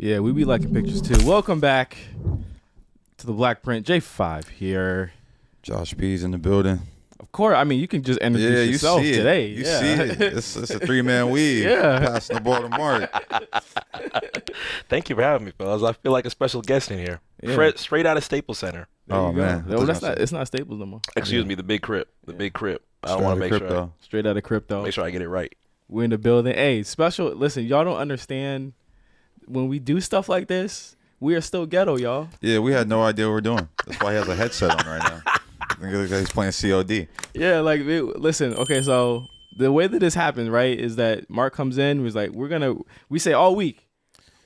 Yeah, we be liking pictures too. Welcome back to the BlkPrint. J5 here. Josh P's in the building. Of course, I mean, you can just introduce yourself today. You see it. It's a three-man weave. Yeah. Passing the ball to Mark. Thank you for having me, fellas. I feel like a special guest in here. Yeah. Straight out of Staples Center. Oh, man. No, it's not Staples no more. Excuse me, the big crib. The big crib. I Straight don't want out to of make crypto. sure Straight out of crypto. I get it right. We're in the building. Hey, special. Listen, y'all don't understand. When we do stuff like this, we are still ghetto, y'all. Yeah, we had no idea what we're doing. That's why he has a headset on right now. I think he's playing COD. Yeah, like, listen, okay, so the way that this happens, right, is that Mark comes in, was like, we say all week,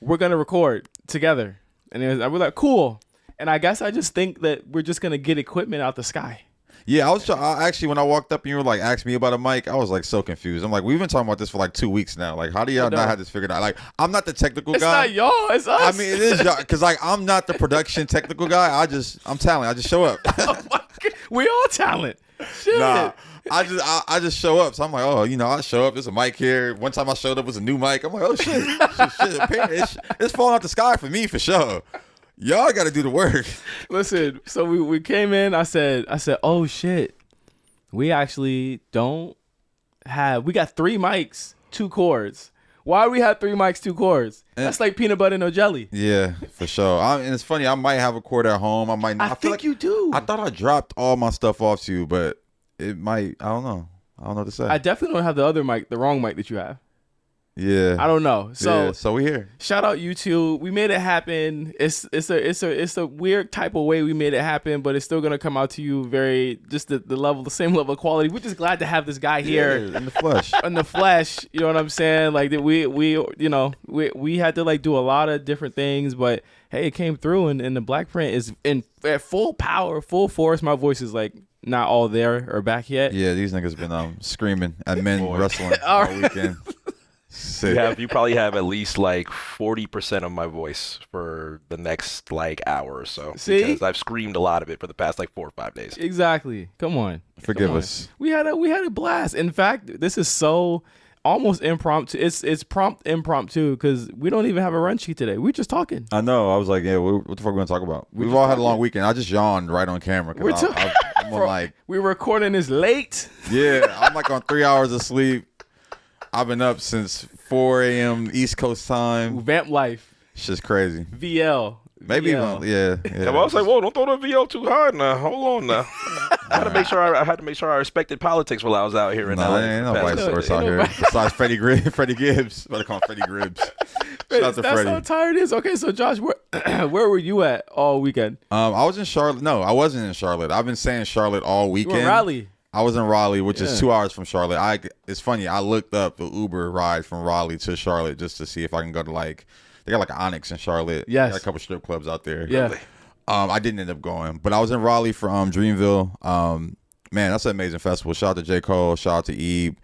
we're going to record together. And we're like, cool. And I guess I just think that we're just going to get equipment out the sky. Yeah, I actually, when I walked up and you were like, ask me about a mic, I was like so confused. I'm like, we've been talking about this for like 2 weeks now. Like, how do y'all not have this figured out? Like, I'm not the technical guy. It's not y'all, it's us. I mean, it is y'all. Because, like, I'm not the production technical guy. I'm talent. I just show up. Oh my God. We all talent. Shit. Nah, I just show up. So I'm like, oh, I show up. There's a mic here. One time I showed up with a new mic. I'm like, oh shit, it's falling out the sky for me for sure. Y'all got to do the work. Listen, so we came in. I said, oh shit, we actually don't have. We got 3 mics, 2 cords. Why we have 3 mics, 2 cords? That's like peanut butter no jelly. Yeah, for sure. And it's funny. I might have a cord at home. I might not. I think like you do. I thought I dropped all my stuff off to you, but it might. I don't know. I don't know what to say. I definitely don't have the other mic, the wrong mic that you have. Yeah. I don't know. So we here. Shout out YouTube. We made it happen. It's a weird type of way we made it happen, but it's still gonna come out to you very just the same level of quality. We're just glad to have this guy here in the flesh. in the flesh. You know what I'm saying? Like we had to like do a lot of different things, but hey, it came through, and the BlkPrint is at full power, full force. My voice is like not all there or back yet. Yeah, these niggas been screaming at men wrestling all weekend. You probably have at least like 40% of my voice for the next like hour or so. See? Because I've screamed a lot of it for the past like 4 or 5 days. Exactly. Come on. Forgive us. We had a blast. In fact, this is so almost impromptu. It's prompt impromptu because we don't even have a run sheet today. We're just talking. I know. I was like, yeah, what the fuck are we gonna talk about? We've all had a long weekend. I just yawned right on camera. I'm like, we're recording this late. Yeah, I'm like on 3 hours of sleep. I've been up since 4 a.m. East Coast time. Vamp life. It's just crazy. VL. Maybe even, yeah. I was like, whoa, don't throw the VL too hard now. Hold on now. I had to make sure I respected politics while I was out here in LA. Ain't no white source out here besides Freddie Gibbs. Better call him Freddie Gibbs. Shout out to That's Freddie. how tired it is. Okay, so Josh, where were you at all weekend? I was in Charlotte. No, I wasn't in Charlotte. I've been saying Charlotte all weekend. You were in Raleigh. I was in Raleigh, which is 2 hours from Charlotte. It's funny. I looked up the Uber ride from Raleigh to Charlotte just to see if I can go to they got like Onyx in Charlotte. Yes. They got a couple strip clubs out there. Yeah. I didn't end up going, but I was in Raleigh for Dreamville. Man, that's an amazing festival. Shout out to J. Cole. Shout out to Ebe.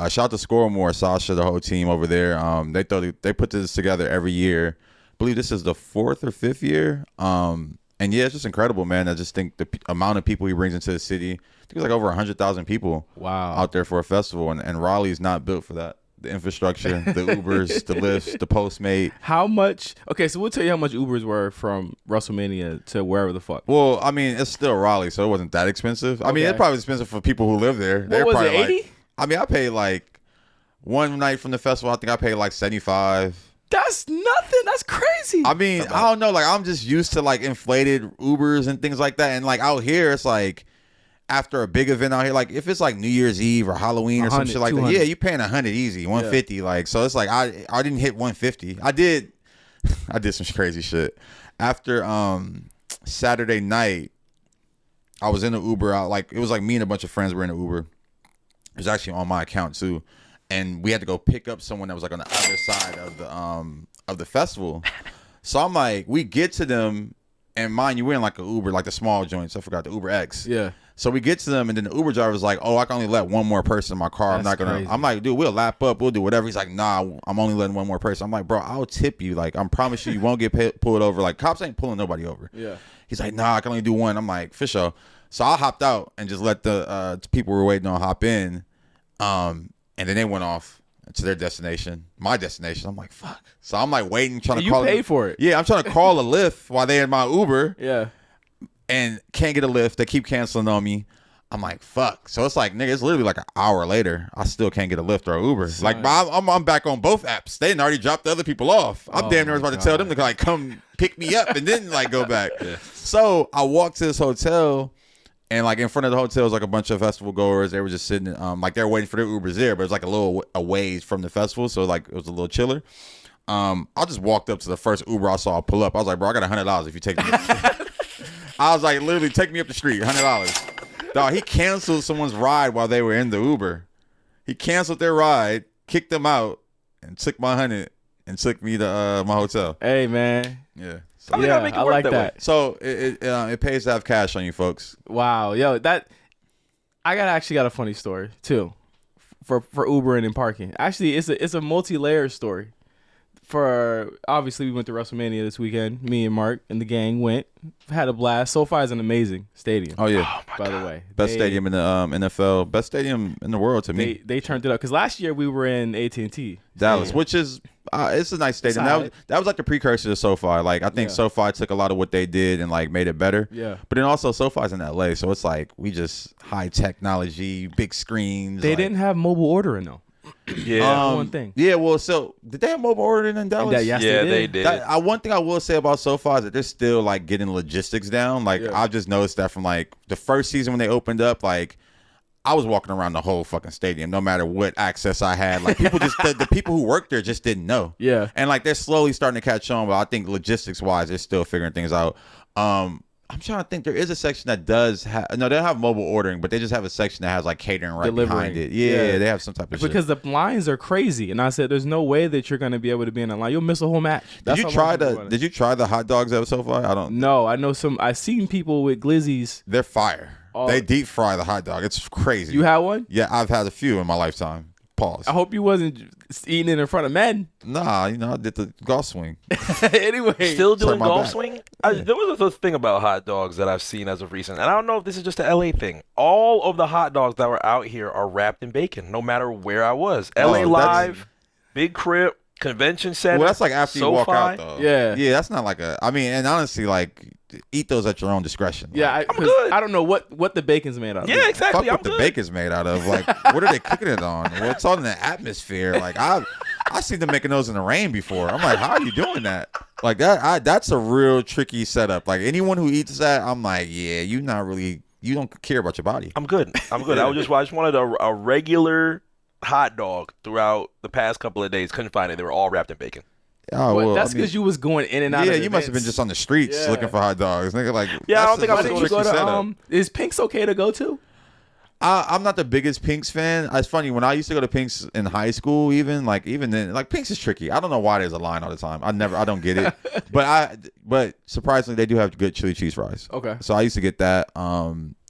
Shout out to Scoremore, Sasha, the whole team over there. They put this together every year. I believe this is the 4th or 5th year. And yeah, it's just incredible, man. I just think the amount of people he brings into the city. I think it's like over 100,000 people out there for a festival. And Raleigh's not built for that. The infrastructure, the Ubers, the Lyfts, the Postmate. How much? Okay, so we'll tell you how much Ubers were from WrestleMania to wherever the fuck. Well, I mean, it's still Raleigh, so it wasn't that expensive. I mean, it's probably expensive for people who live there. What was it, 80? I mean, I paid like one night from the festival. I think I paid like 75. That's nothing. That's crazy. I mean, I don't know. Like, I'm just used to like inflated Ubers and things like that. And like out here, it's like after a big event out here, like if it's like New Year's Eve or Halloween or some shit like that, yeah, you're paying 100 easy, 150. Yeah. Like, so it's like I didn't hit 150. I did some crazy shit. After Saturday night, I was in the Uber out. Like, it was like me and a bunch of friends were in the Uber. It was actually on my account too. And we had to go pick up someone that was like on the other side of the festival. So I'm like, we get to them, and mind you, we're in like an Uber, like the small joints. I forgot the Uber X. Yeah. So we get to them, and then the Uber driver's like, "Oh, I can only let one more person in my car. I'm not gonna." Crazy. I'm like, "Dude, we'll lap up. We'll do whatever." He's like, "Nah, I'm only letting one more person." I'm like, "Bro, I'll tip you. Like, I promise you won't get pulled over. Like, cops ain't pulling nobody over." Yeah. He's like, "Nah, I can only do one." I'm like, "For sure." So I hopped out and just let the people we were waiting on hop in, and then they went off. to their destination, my destination. I'm like, fuck. So I'm like waiting, trying to you call. You paid for it. Yeah, I'm trying to call a Lyft while they in my Uber. Yeah. And can't get a Lyft. They keep canceling on me. I'm like, fuck. So it's like, nigga, it's literally like an hour later. I still can't get a Lyft or an Uber. Son. Like, I'm back on both apps. They didn't already dropped the other people off. I'm damn near about to tell them to like come pick me up and then like go back. Yeah. So I walked to this hotel, and like in front of the hotel was like a bunch of festival goers. They were just sitting, like they were waiting for their Ubers there, but it was like a little a ways from the festival, so like it was a little chiller. I just walked up to the first Uber I saw pull up. I was like, bro, I got $100 if you take me. I was like, literally, take me up the street, $100. Dog, he canceled someone's ride while they were in the Uber. He canceled their ride, kicked them out, and took my 100 and took me to my hotel. Hey, man. Yeah. So, yeah, I like that. So it pays to have cash on you, folks. Wow, yo, I actually got a funny story too, for Ubering and parking. Actually, it's a multi-layered story. For obviously we went to WrestleMania this weekend. Me and Mark and the gang went, had a blast. SoFi is an amazing stadium. Oh yeah, by the way, best stadium in the NFL, best stadium in the world to me. They turned it up because last year we were in AT&T Dallas, which is it's a nice stadium. That was like the precursor to SoFi. Like I think SoFi took a lot of what they did and like made it better. Yeah, but then also SoFi's in LA, so it's like we just high technology, big screens. They didn't have mobile ordering though. Yeah, one thing. Yeah, well, so did they have mobile ordering in Dallas? Yes, they did. One thing I will say about SoFi is that they're still like getting logistics down. Like I've just noticed that from like the first season when they opened up, like I was walking around the whole fucking stadium, no matter what access I had. Like people just the people who worked there just didn't know. Yeah, and like they're slowly starting to catch on, but I think logistics wise, they're still figuring things out. I'm trying to think. There is a section that does have they don't have mobile ordering, but they just have a section that has like catering behind it. Yeah, they have some type of because shit. the lines are crazy. And I said, there's no way that you're going to be able to be in a line. You'll miss a whole match. Did you try the hot dogs at SoFi? I don't. No, I know I've seen people with glizzies. They're fire. They deep fry the hot dog. It's crazy. You had one? Yeah, I've had a few in my lifetime. Pause. I hope you wasn't eating it in front of men. Nah, I did the golf swing. Anyway. Still doing golf swing? There was a thing about hot dogs that I've seen as of recent, and I don't know if this is just a LA thing. All of the hot dogs that were out here are wrapped in bacon, no matter where I was. LA Live, Big Crib, Convention Center. Well, that's like after you walk out, though. Yeah. Yeah, that's not like and honestly, like, eat those at your own discretion. Yeah, like, I'm good. I don't know what the bacon's made out of. Yeah, exactly. Fuck what the bacon's made out of. Like, what are they cooking it on? Well, it's all in the atmosphere. Like, I seen them making those in the rain before. I'm like, how are you doing that? Like that's a real tricky setup. Like anyone who eats that, I'm like, yeah, you don't care about your body. I'm good. I just wanted a regular hot dog throughout the past couple of days. Couldn't find it. They were all wrapped in bacon. Oh, well, that's because you was going in and out. Yeah, of you must have been just on the streets looking for hot dogs. Nigga, like, yeah, I don't think I was going to go to. Is Pink's okay to go to? I'm not the biggest Pink's fan. It's funny when I used to go to Pink's in high school. Even then, like Pink's is tricky. I don't know why there's a line all the time. I don't get it. But surprisingly, they do have good chili cheese fries. Okay. So I used to get that.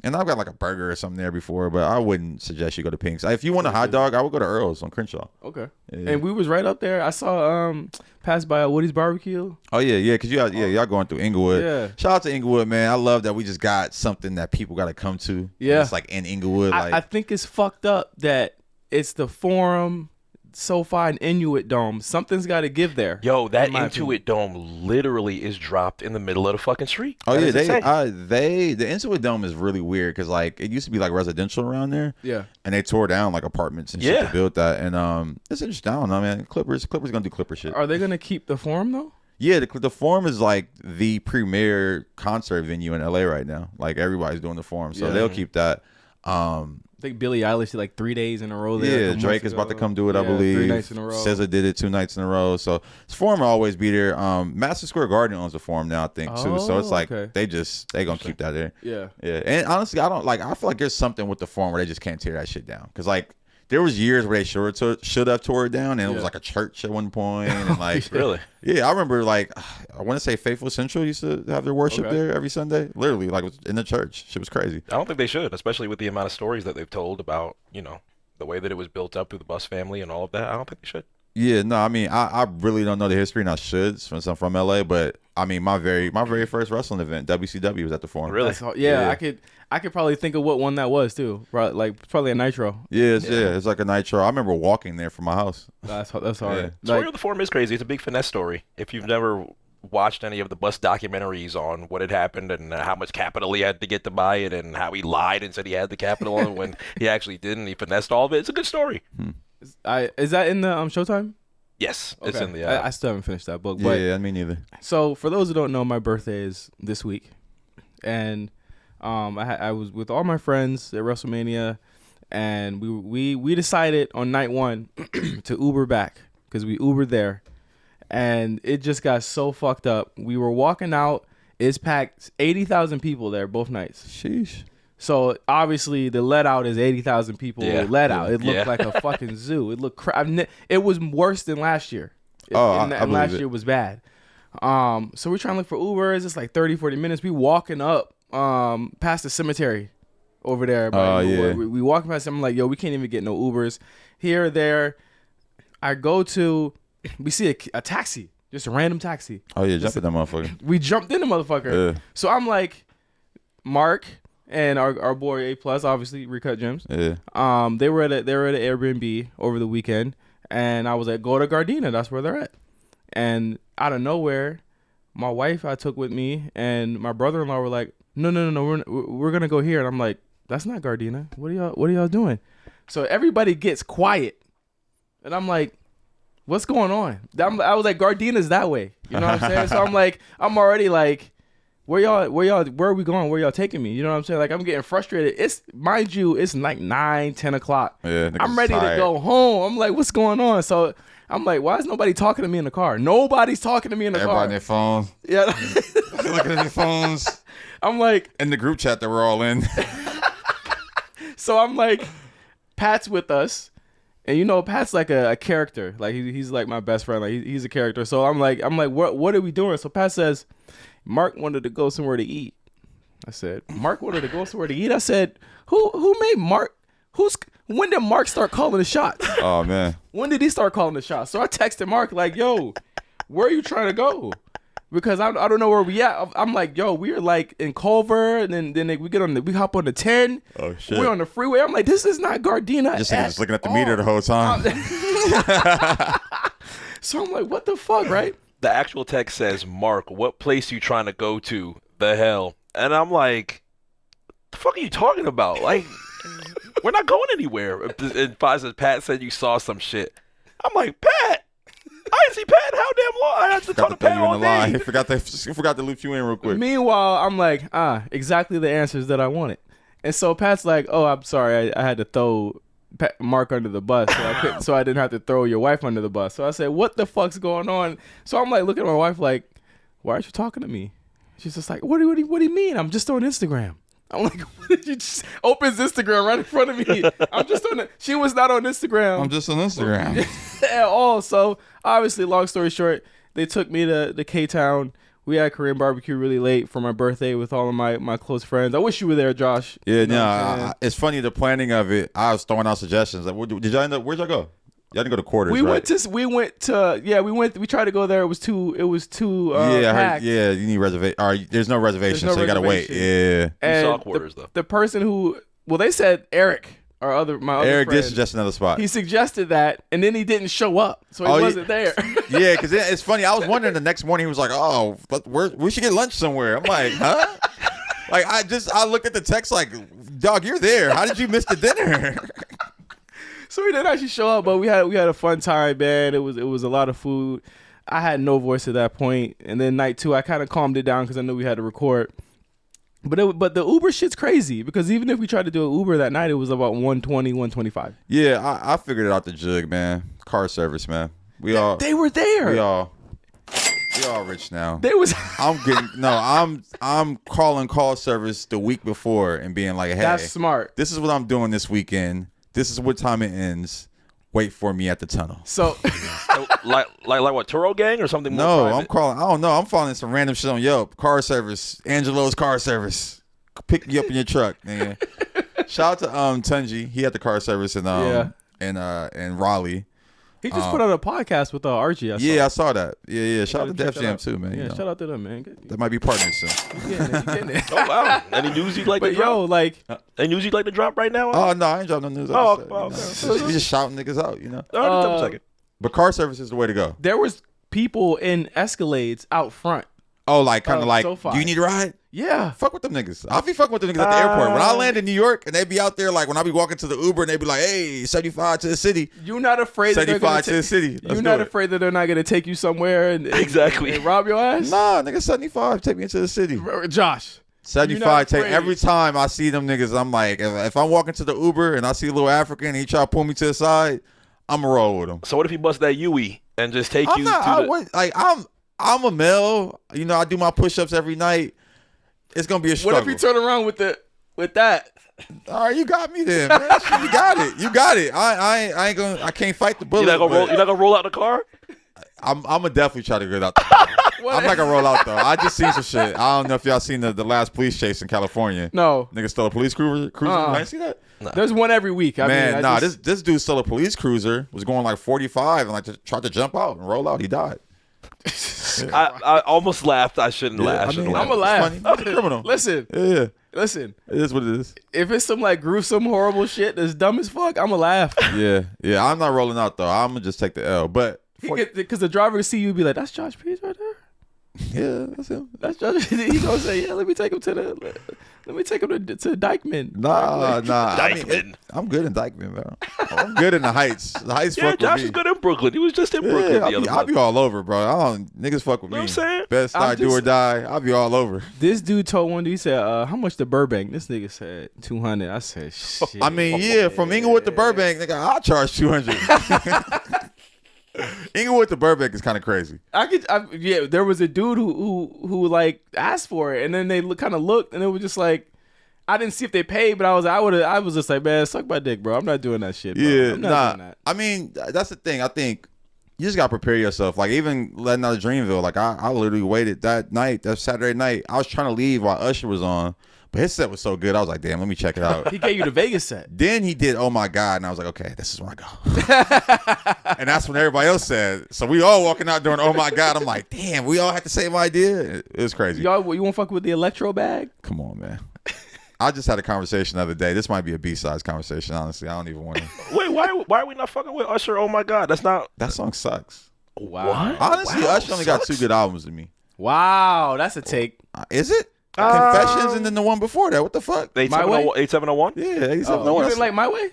And I've got like a burger or something there before, but I wouldn't suggest you go to Pink's. If you want a hot dog, I would go to Earl's on Crenshaw. Okay. Yeah. And we was right up there. I saw passed by Woody's Barbecue. Oh yeah, because y'all going through Inglewood. Yeah. Shout out to Inglewood, man. I love that we just got something that people got to come to. Yeah. It's like in Inglewood. I think it's fucked up that it's the Forum, SoFi, and Inuit Dome. Something's got to give there. Yo, that Inuit Dome literally is dropped in the middle of the fucking street. Oh yeah, the Inuit Dome is really weird because like it used to be like residential around there. Yeah, and they tore down like apartments and shit to build that. And it's interesting. I don't know, man. Clippers gonna do Clipper shit. Are they gonna keep the Forum though? Yeah, the Forum is like the premier concert venue in LA right now. Like everybody's doing the Forum, so they'll keep that. I think Billie Eilish did like 3 days in a row there. Yeah, Drake is about to come do it, I believe. 3 nights in a row. SZA did it 2 nights in a row. So this Forum will always be there. Madison Square Garden owns the Forum now, I think, too. So it's like they gonna keep that there. Yeah. Yeah. And honestly, I feel like there's something with the Forum where they just can't tear that shit down. Because like there was years where they should have tore it down, and it was like a church at one point, and like really, yeah, I remember like I want to say Faithful Central used to have their worship there every Sunday, literally like in the church. Shit was crazy. I don't think they should, especially with the amount of stories that they've told about the way that it was built up through the Bus family and all of that. I don't think they should. Yeah, no, I mean, I really don't know the history, and I should since I'm from LA. But I mean, my very first wrestling event, WCW, was at the Forum. Really? Yeah, I could probably think of what one that was too. Right, like probably a Nitro. Yeah, it's like a Nitro. I remember walking there from my house. That's hard. Yeah. Story of the Forum is crazy. It's a big finesse story. If you've never watched any of the bus documentaries on what had happened and how much capital he had to get to buy it and how he lied and said he had the capital and when he actually didn't, he finessed all of it. It's a good story. Is that in the Showtime? Yes, Okay. it's in the. I still haven't finished that book. But Yeah, me neither. So for those who don't know, my birthday is this week, and I was with all my friends at WrestleMania, and we decided on night one to Uber back because we Ubered there, and it just got so fucked up. We were walking out. It's packed, 80,000 people there both nights. Sheesh. So obviously the let out is 80,000 people let out. It looked like a fucking zoo. It looked it was worse than last year. And last year was bad. So we're trying to look for Ubers. It's like 30, 40 minutes. We walking up past the cemetery over there. We walking past. I'm like, yo, we can't even get no Ubers here or there. We see a taxi, just a random taxi. Oh yeah, jump in that motherfucker. We jumped in the motherfucker. Yeah. So I'm like, Mark and our boy A Plus, obviously Recut Gems. Yeah. They were at an Airbnb over the weekend, and I was like, go to Gardena. That's where they're at. And out of nowhere, my wife I took with me and my brother-in-law were like, no, we're gonna go here. And I'm like, that's not Gardena. What are y'all doing? So everybody gets quiet, and I'm like, what's going on? I was like, Gardena's that way. You know what I'm saying? So I'm like, I'm already like, where are we going? Where y'all taking me? You know what I'm saying? Like, I'm getting frustrated. Mind you, it's like 9, 10 o'clock. Yeah, I'm ready to go home. I'm like, what's going on? So I'm like, why is nobody talking to me in the car? Nobody's talking to me in the car. Everybody on their phones. Yeah. They're looking at their phones. I'm like. In the group chat that we're all in. So I'm like, Pat's with us. And you know, Pat's like a character. Like he's like my best friend. Like he's a character. So I'm like, what are we doing? So Pat says, Mark wanted to go somewhere to eat. I said, Mark wanted to go somewhere to eat. I said, who made Mark? When did Mark start calling the shots? Oh man. When did he start calling the shots? So I texted Mark like, yo, where are you trying to go? Because I don't know where we at. I'm like, yo, we're like in Culver, and then we hop on the 10. Oh shit. We're on the freeway. I'm like, this is not Gardena. Just looking at the meter the whole time. So I'm like, what the fuck, right? The actual text says, Mark, what place you trying to go to? The hell? And I'm like, the fuck are you talking about? Like, we're not going anywhere. And Pat said you saw some shit. I'm like, Pat, I didn't see Pat how damn long. I had to talk to Pat all day. He forgot to loop you in real quick. Meanwhile, I'm like, exactly the answers that I wanted. And so Pat's like, oh, I'm sorry, I had to throw Mark under the bus, so I didn't have to throw your wife under the bus. So I said, what the fuck's going on? So I'm like, looking at my wife like, why aren't you talking to me? She's just like, what do you mean? I'm just on Instagram. I'm like, what did you just opens Instagram right in front of me? I'm just on it. She was not on Instagram. I'm just on Instagram. At all. So obviously, long story short, they took me to K-Town. We had Korean barbecue really late for my birthday with all of my close friends. I wish you were there, Josh. Yeah, no, it's funny the planning of it. I was throwing out suggestions. Like, did y'all end up? Where'd y'all go? Y'all didn't go to Quarters, we right? We tried to go there. It was too packed. You need reservation. There's no reservation, so you gotta wait. Yeah. And you saw Quarters though. The person they said Eric. Eric did suggest another spot. He suggested that, and then he didn't show up, so he wasn't there. Yeah, because it's funny. I was wondering the next morning. He was like, "Oh, we should get lunch somewhere." I'm like, "Huh?" Like I looked at the text like, "Dog, you're there. How did you miss the dinner?" So he didn't actually show up, but we had a fun time, man. It was a lot of food. I had no voice at that point, and then night 2, I kind of calmed it down because I knew we had to record. But the Uber shit's crazy because even if we tried to do an Uber that night, it was about $120, $125. Yeah, I figured it out the jug, man. Car service, man. They were there. We all rich now. I'm calling call service the week before and being like, hey, that's smart. This is what I'm doing this weekend. This is what time it ends. Wait for me at the tunnel. So, like what, Turo Gang or something? No, more I'm calling. I don't know. I'm following some random shit on Yelp. Car service. Angelo's car service. Pick you up in your truck, man. Shout out to Tunji. He had the car service in Raleigh. He just put out a podcast with Archie. I saw that. Yeah. Shout out to Def Jam too, man. Yeah, shout out to them, man. That might be partners soon. You getting it. Oh wow! Any news you'd like to drop? Any news you'd like to drop right now? Oh no, I ain't dropping no news. Okay. We just shouting niggas out, you know. Double second. But car service is the way to go. There was people in Escalades out front. Oh, like kind of like, SoFi. do you need a ride? Yeah. Fuck with them niggas. I'll be fucking with them niggas at the airport. When I land in New York and they be out there, like when I be walking to the Uber and they be like, hey, 75 to the city. You're not afraid that 75 to the city. You're not afraid that they're not going to take you somewhere and rob your ass? Nah, nigga, 75, take me into the city. Josh. 75, take every time I see them niggas, I'm like, if I'm walking to the Uber and I see a little African and he try to pull me to the side, I'm going to roll with him. So what if he bust that Yui and just take you I'm a male. You know, I do my push-ups every night. It's gonna be a struggle. What if you turn around with that? All right, you got me then, man. You got it. You got it. I ain't gonna. I can't fight the bullet. You're not gonna roll out the car. I'm gonna definitely try to get out the car. I'm not gonna roll out though. I just seen some shit. I don't know if y'all seen the last police chase in California. No. Nigga stole a police cruiser. I didn't see that. No. There's one every week. This dude stole a police cruiser. Was going like 45 and like tried to jump out and roll out. He died. I almost laughed. I shouldn't laugh. I'm gonna laugh. It's funny. Criminal. Listen. Yeah. Listen. It is what it is. If it's some like gruesome, horrible shit that's dumb as fuck, I'm gonna laugh. Yeah. I'm not rolling out though. I'm gonna just take the L. But because the driver will see you and be like, "That's Josh Pease right there." Yeah, that's him. That's Josh. He gonna say, "Yeah, let me take him to Dykeman." Nah. Dykeman. I'm good in Dykeman, bro. I'm good in the Heights. The Heights fuck with me. Josh is good in Brooklyn. He was just in Brooklyn the other month. I'll be all over, bro. Niggas fuck with me. You know what I'm saying? Best I do or die. I'll be all over. This dude told one dude, he said, how much to Burbank? This nigga said 200. I said, shit. I mean, from Inglewood to Burbank, nigga, I'll charge 200. Inglewood to Burbank is kind of crazy. There was a dude who like asked for it, and then they kind of looked, and it was just like, I didn't see if they paid, but I was just like, man, suck my dick, bro. I'm not doing that shit, bro. Yeah, I'm not doing that. I mean, that's the thing. I think you just gotta prepare yourself. Like even letting out of Dreamville, like I literally waited that Saturday night. I was trying to leave while Usher was on. But his set was so good, I was like, damn, let me check it out. He gave you the Vegas set. Then he did Oh My God, and I was like, okay, this is when I go. And that's when everybody else said. So we all walking out during Oh My God. I'm like, damn, we all had the same idea. It was crazy. Y'all, you want to fuck with the electro bag? Come on, man. I just had a conversation the other day. This might be a B-sides conversation, honestly. I don't even want to. Wait, why are we not fucking with Usher? Oh My God, that's not. That song sucks. Wow. What? Honestly, Usher only got 2 good albums to me. Wow, that's a take. Is it? Confessions and then the one before that. What the fuck? 8701? Yeah, 8701. You didn't like My Way?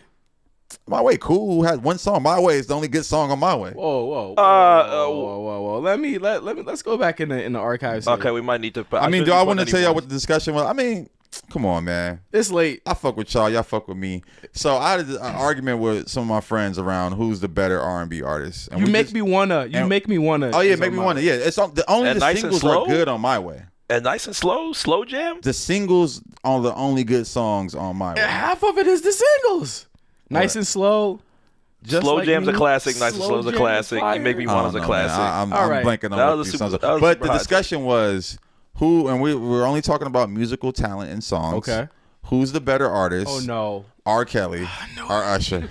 My Way, cool. Had one song. My Way is the only good song on My Way. Whoa. Let's go back in the archives. Okay, we might need to. I mean, do I want to tell y'all what the discussion was? I mean, come on, man. It's late. I fuck with y'all. Y'all fuck with me. So I had an argument with some of my friends around who's the better R&B artist. And you make me wanna. Oh yeah, make me wanna. Yeah, it's the singles are good on My Way. And nice and slow jam. The singles are the only good songs on My Way. Half of it is the singles. Nice and slow. Slow jam's a classic. Nice and slow's a classic. You make me want as a classic. I'm blanking on what these songs are. But the discussion was who, and we're only talking about musical talent and songs. Okay. Who's the better artist? Oh no. R. Kelly or Usher?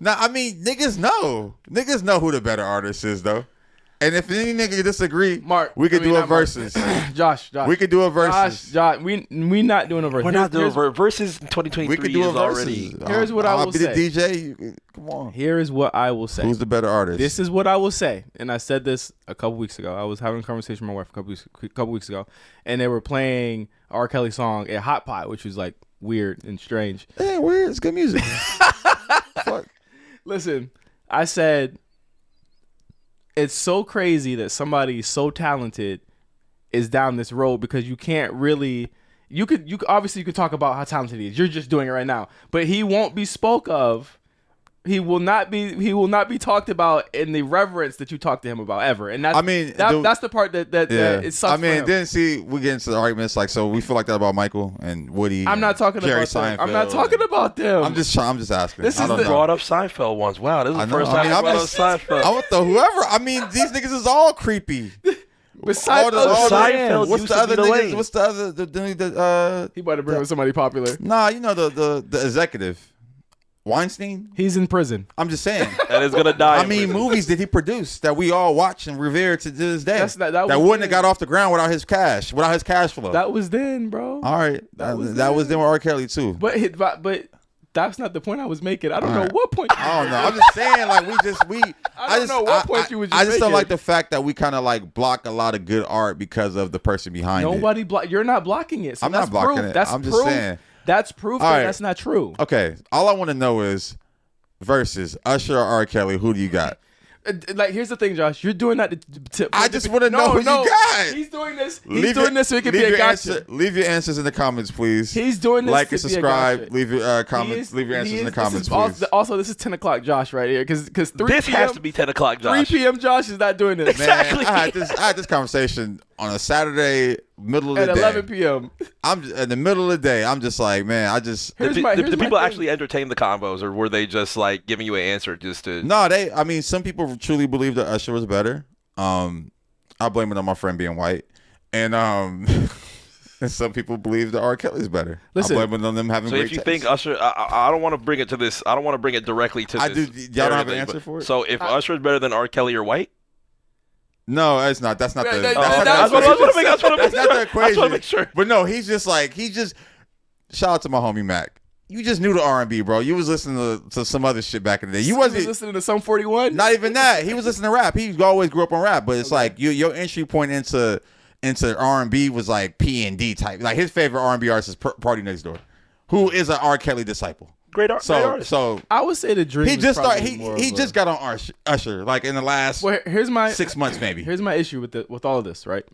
Now, I mean, niggas know who the better artist is though. And if any nigga disagree, Mark, we could do a versus. Josh, we could do a versus. Josh, we not doing a versus. We're not doing a versus. 2023 we could do a versus. Already. Here's what I will say. I'll be the DJ. Come on. Here is what I will say. Who's the better artist? This is what I will say, and I said this a couple weeks ago. I was having a conversation with my wife a couple weeks ago, and they were playing R. Kelly song at Hot Pot, which was like weird and strange. It ain't weird. It's good music. Fuck. Listen, I said, it's so crazy that somebody so talented is down this road because you can't really. You could obviously you could talk about how talented he is. You're just doing it right now, but he won't be spoke of. He will not be talked about in the reverence that you talk to him about ever. And that's that's the part that it sucks. I mean, for him. then see we get into the arguments like so we feel like that about Michael and Woody. I'm not talking Jerry about Seinfeld. them. I'm not talking about them. I'm just asking. This I don't know. Brought up Seinfeld once. Wow, this is the first time I brought up Seinfeld. I would throw whoever. I mean, these niggas is all creepy. Besides Seinfeld, what's the other niggas? What's the other? He about to bring up somebody popular. Nah, you know the executive. Weinstein? He's in prison. I'm just saying. And is gonna die. How many movies did he produce that we all watch and revere to this day? That wouldn't then. have got off the ground without his cash flow. That was then, bro. All right, that was then with R. Kelly too. But that's not the point I was making. I don't know what point. I don't know. I'm just saying, like I don't know what point you was just I just don't making. like the fact that we kind of like block a lot of good art because of the person behind it. Nobody block. You're not blocking it. So I'm not blocking it. That's I'm proof. just saying. That's proof that that's not true. Okay. All I want to know is versus Usher or R. Kelly. Who do you got? Like, here's the thing, Josh. You're doing that I just want to know who you got. He's doing this. He's doing this so it can be a gotcha. Leave your answers in the comments, please. He's doing this like to and be subscribe. a gotcha. Leave your comments. Leave your answers in the comments, please. Also, this is 10 o'clock, Josh, right here, because 3 This p.m. has to be 10 o'clock, Josh. 3 p.m. Josh is not doing this. Exactly. Man, I had this conversation on a Saturday, middle of the At day. 11 p.m. I'm in the middle of the day. I'm just like, man, Did people actually entertain the combos, or were they just like giving you an answer just to? No, I mean, some people truly believe that Usher was better. I blame it on my friend being white, and and some people believe that R. Kelly's better. Listen, I blame it on them having. So great if you taste. think Usher, I don't want to bring it to this. I don't want to bring it directly to. I this do. Y'all don't have an area, answer but- for it. So if Usher is better than R. Kelly, you're white. No, it's not. That's not the. That's That's what I equation. want to make sure. But no, he's just. Shout out to my homie Mac. You just knew the R&B, bro. You was listening to some other shit back in the day. You wasn't listening to some 41. Not even that. He was listening to rap. He always grew up on rap, but it's like your entry point into R&B was like P&D type. Like his favorite R&B artist is Party Next Door, who is an R. Kelly disciple. Great artist. So I would say the Dream. he just started. He just got on Usher like in the last here's my 6 months maybe. Here's my issue with all of this, right?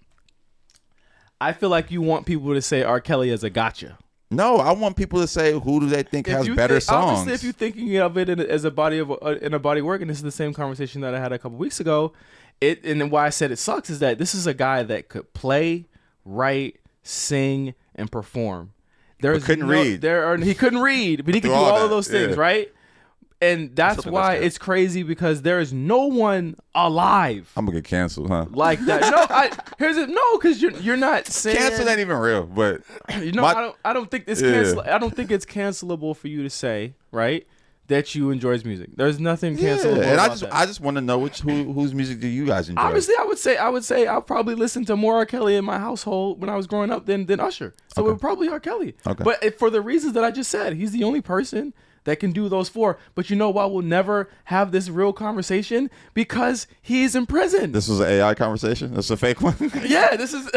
I feel like you want people to say R. Kelly as a gotcha. No, I want people to say who do they think has better songs. Obviously, if you're thinking of it as a body of in a body work, and this is the same conversation that I had a couple weeks ago, and then why I said it sucks is that this is a guy that could play, write, sing, and perform. He couldn't read, but he could do all of those things, right? And that's why it's crazy because there is no one alive. I'm gonna get canceled, huh? Like that. Because you're not saying cancel ain't even real. But I don't think it's I don't think it's cancelable for you to say, right, that you enjoy his music. There's nothing cancelable. And about I just want to know whose music do you guys enjoy? Obviously, I would say I'll probably listen to more R. Kelly in my household when I was growing up than Usher. So it would probably R. Kelly. Okay. But for the reasons that I just said, he's the only person that can do those four. But you know why we'll never have this real conversation? Because he's in prison. This was an AI conversation? This is a fake one? Yeah, this is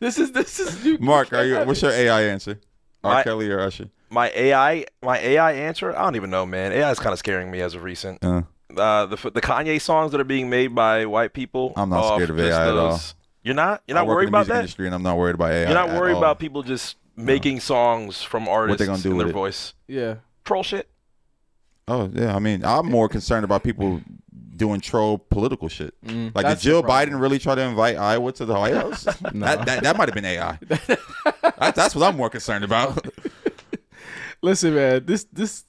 this is Mark, what's your AI answer? R. Kelly or Usher? My AI answer? I don't even know, man. AI is kind of scaring me as of recent. The Kanye songs that are being made by white people. I'm not scared of AI at all. You're not worried about that? Industry and I'm not worried about AI. You're not worried about people just making songs from artists what they gonna do in with their it? voice? Yeah. Troll shit. Oh yeah, I mean, I'm more concerned about people doing troll political shit. Like, did That's Jill the problem. Biden really try to invite Iowa to the White House? That might have been AI. That's what I'm more concerned about. Listen, man, this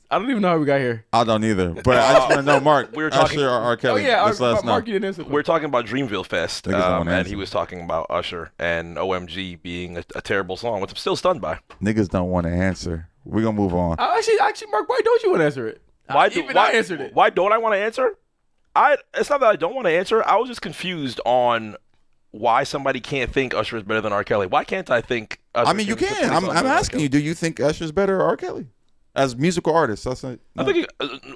I don't even know how we got here. I don't either, but I just want to know, Mark, we were talking- Usher or R. Kelly? Oh yeah, Just let us know. Mark, you didn't answer. We're talking about Dreamville Fest, Niggas don't wanna and answer. he was talking about Usher and OMG being a terrible song, which I'm still stunned by. Niggas don't want to answer. We're gonna move on. Actually, Mark, why don't you want to answer it? Why I answered it. Why don't I want to answer? It's not that I don't want to answer. I was just confused on why somebody can't think Usher is better than R. Kelly. Why can't I think Usher? I mean, you can. I'm asking you. Do you think Usher's better or R. Kelly as musical artists? That's not, no. I think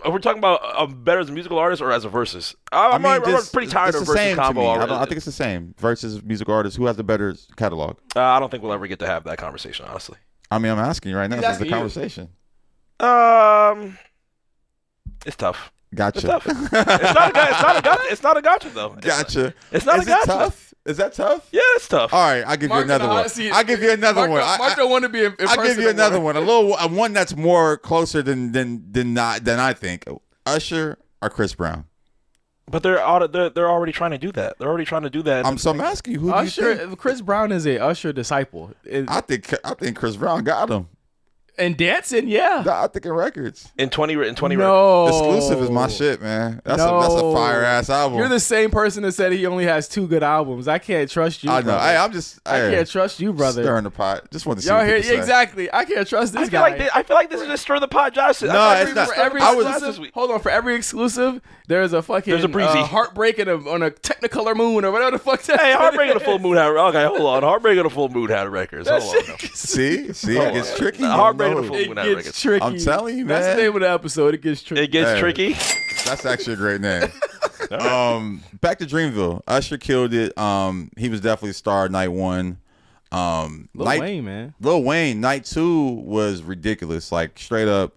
we're talking about better as a musical artist or as a versus. I'm pretty tired of versus combo already. I think it's the same. Versus musical artists. Who has the better catalog? I don't think we'll ever get to have that conversation, honestly. I mean, I'm asking you right now. This is the asking conversation. It's tough. Gotcha. It's tough. It's not a gotcha though. Gotcha. It's not is a gotcha. It tough? Is that tough? Yeah, it's tough. All right, I'll give you another one. I'll give you another one. Mark don't want to be in I'll give you another one. One that's more closer than I think. Usher or Chris Brown? But they're already trying to do that. They're already trying to do that. I'm asking you, who do you think? Chris Brown is a Usher disciple. I think Chris Brown got him. And dancing, yeah. I'm thinking records. In 20 No. Exclusive is my shit, man. That's a fire ass album. You're the same person that said he only has 2 good albums. I can't trust you. I know. Brother. I can't trust you, brother. Stirring the pot. Just want to see. Y'all what hear? people say. Exactly. I can't trust this guy. I feel like this is just stir the pot, Josh. No, it's not. For every exclusive, hold on. For every exclusive, there's a breezy heartbreak on a Technicolor moon or whatever the fuck. Hey, Heartbreak of the Full Moon had. Okay, hold on. Heartbreak of the Full Moon had records. Hold on. No. See, it gets tricky. Heartbreak of the Full Moon had records. It gets tricky. I'm telling you, man. That's the name of the episode. It gets tricky. It gets tricky. That's actually a great name. Back to Dreamville. Usher killed it. He was definitely a star night 1. Lil Wayne, man. Lil Wayne, night 2 was ridiculous. Like straight up,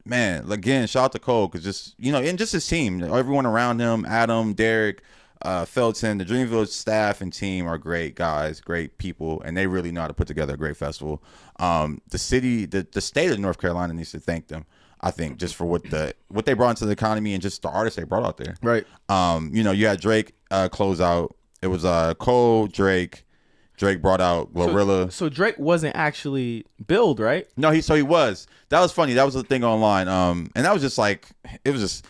man, again, shout out to Cole because just, and just his team, everyone around him, Adam, Derek, Felton, the Dreamville staff and team are great guys, great people, and they really know how to put together a great festival. The city, the state of North Carolina needs to thank them. I think just for what they brought into the economy and just the artists they brought out there. Right. You had Drake close out. It was Cole, Drake. Drake brought out Glorilla. So Drake wasn't actually billed, right? No, he was. That was funny. That was the thing online. And that was just like, it was just,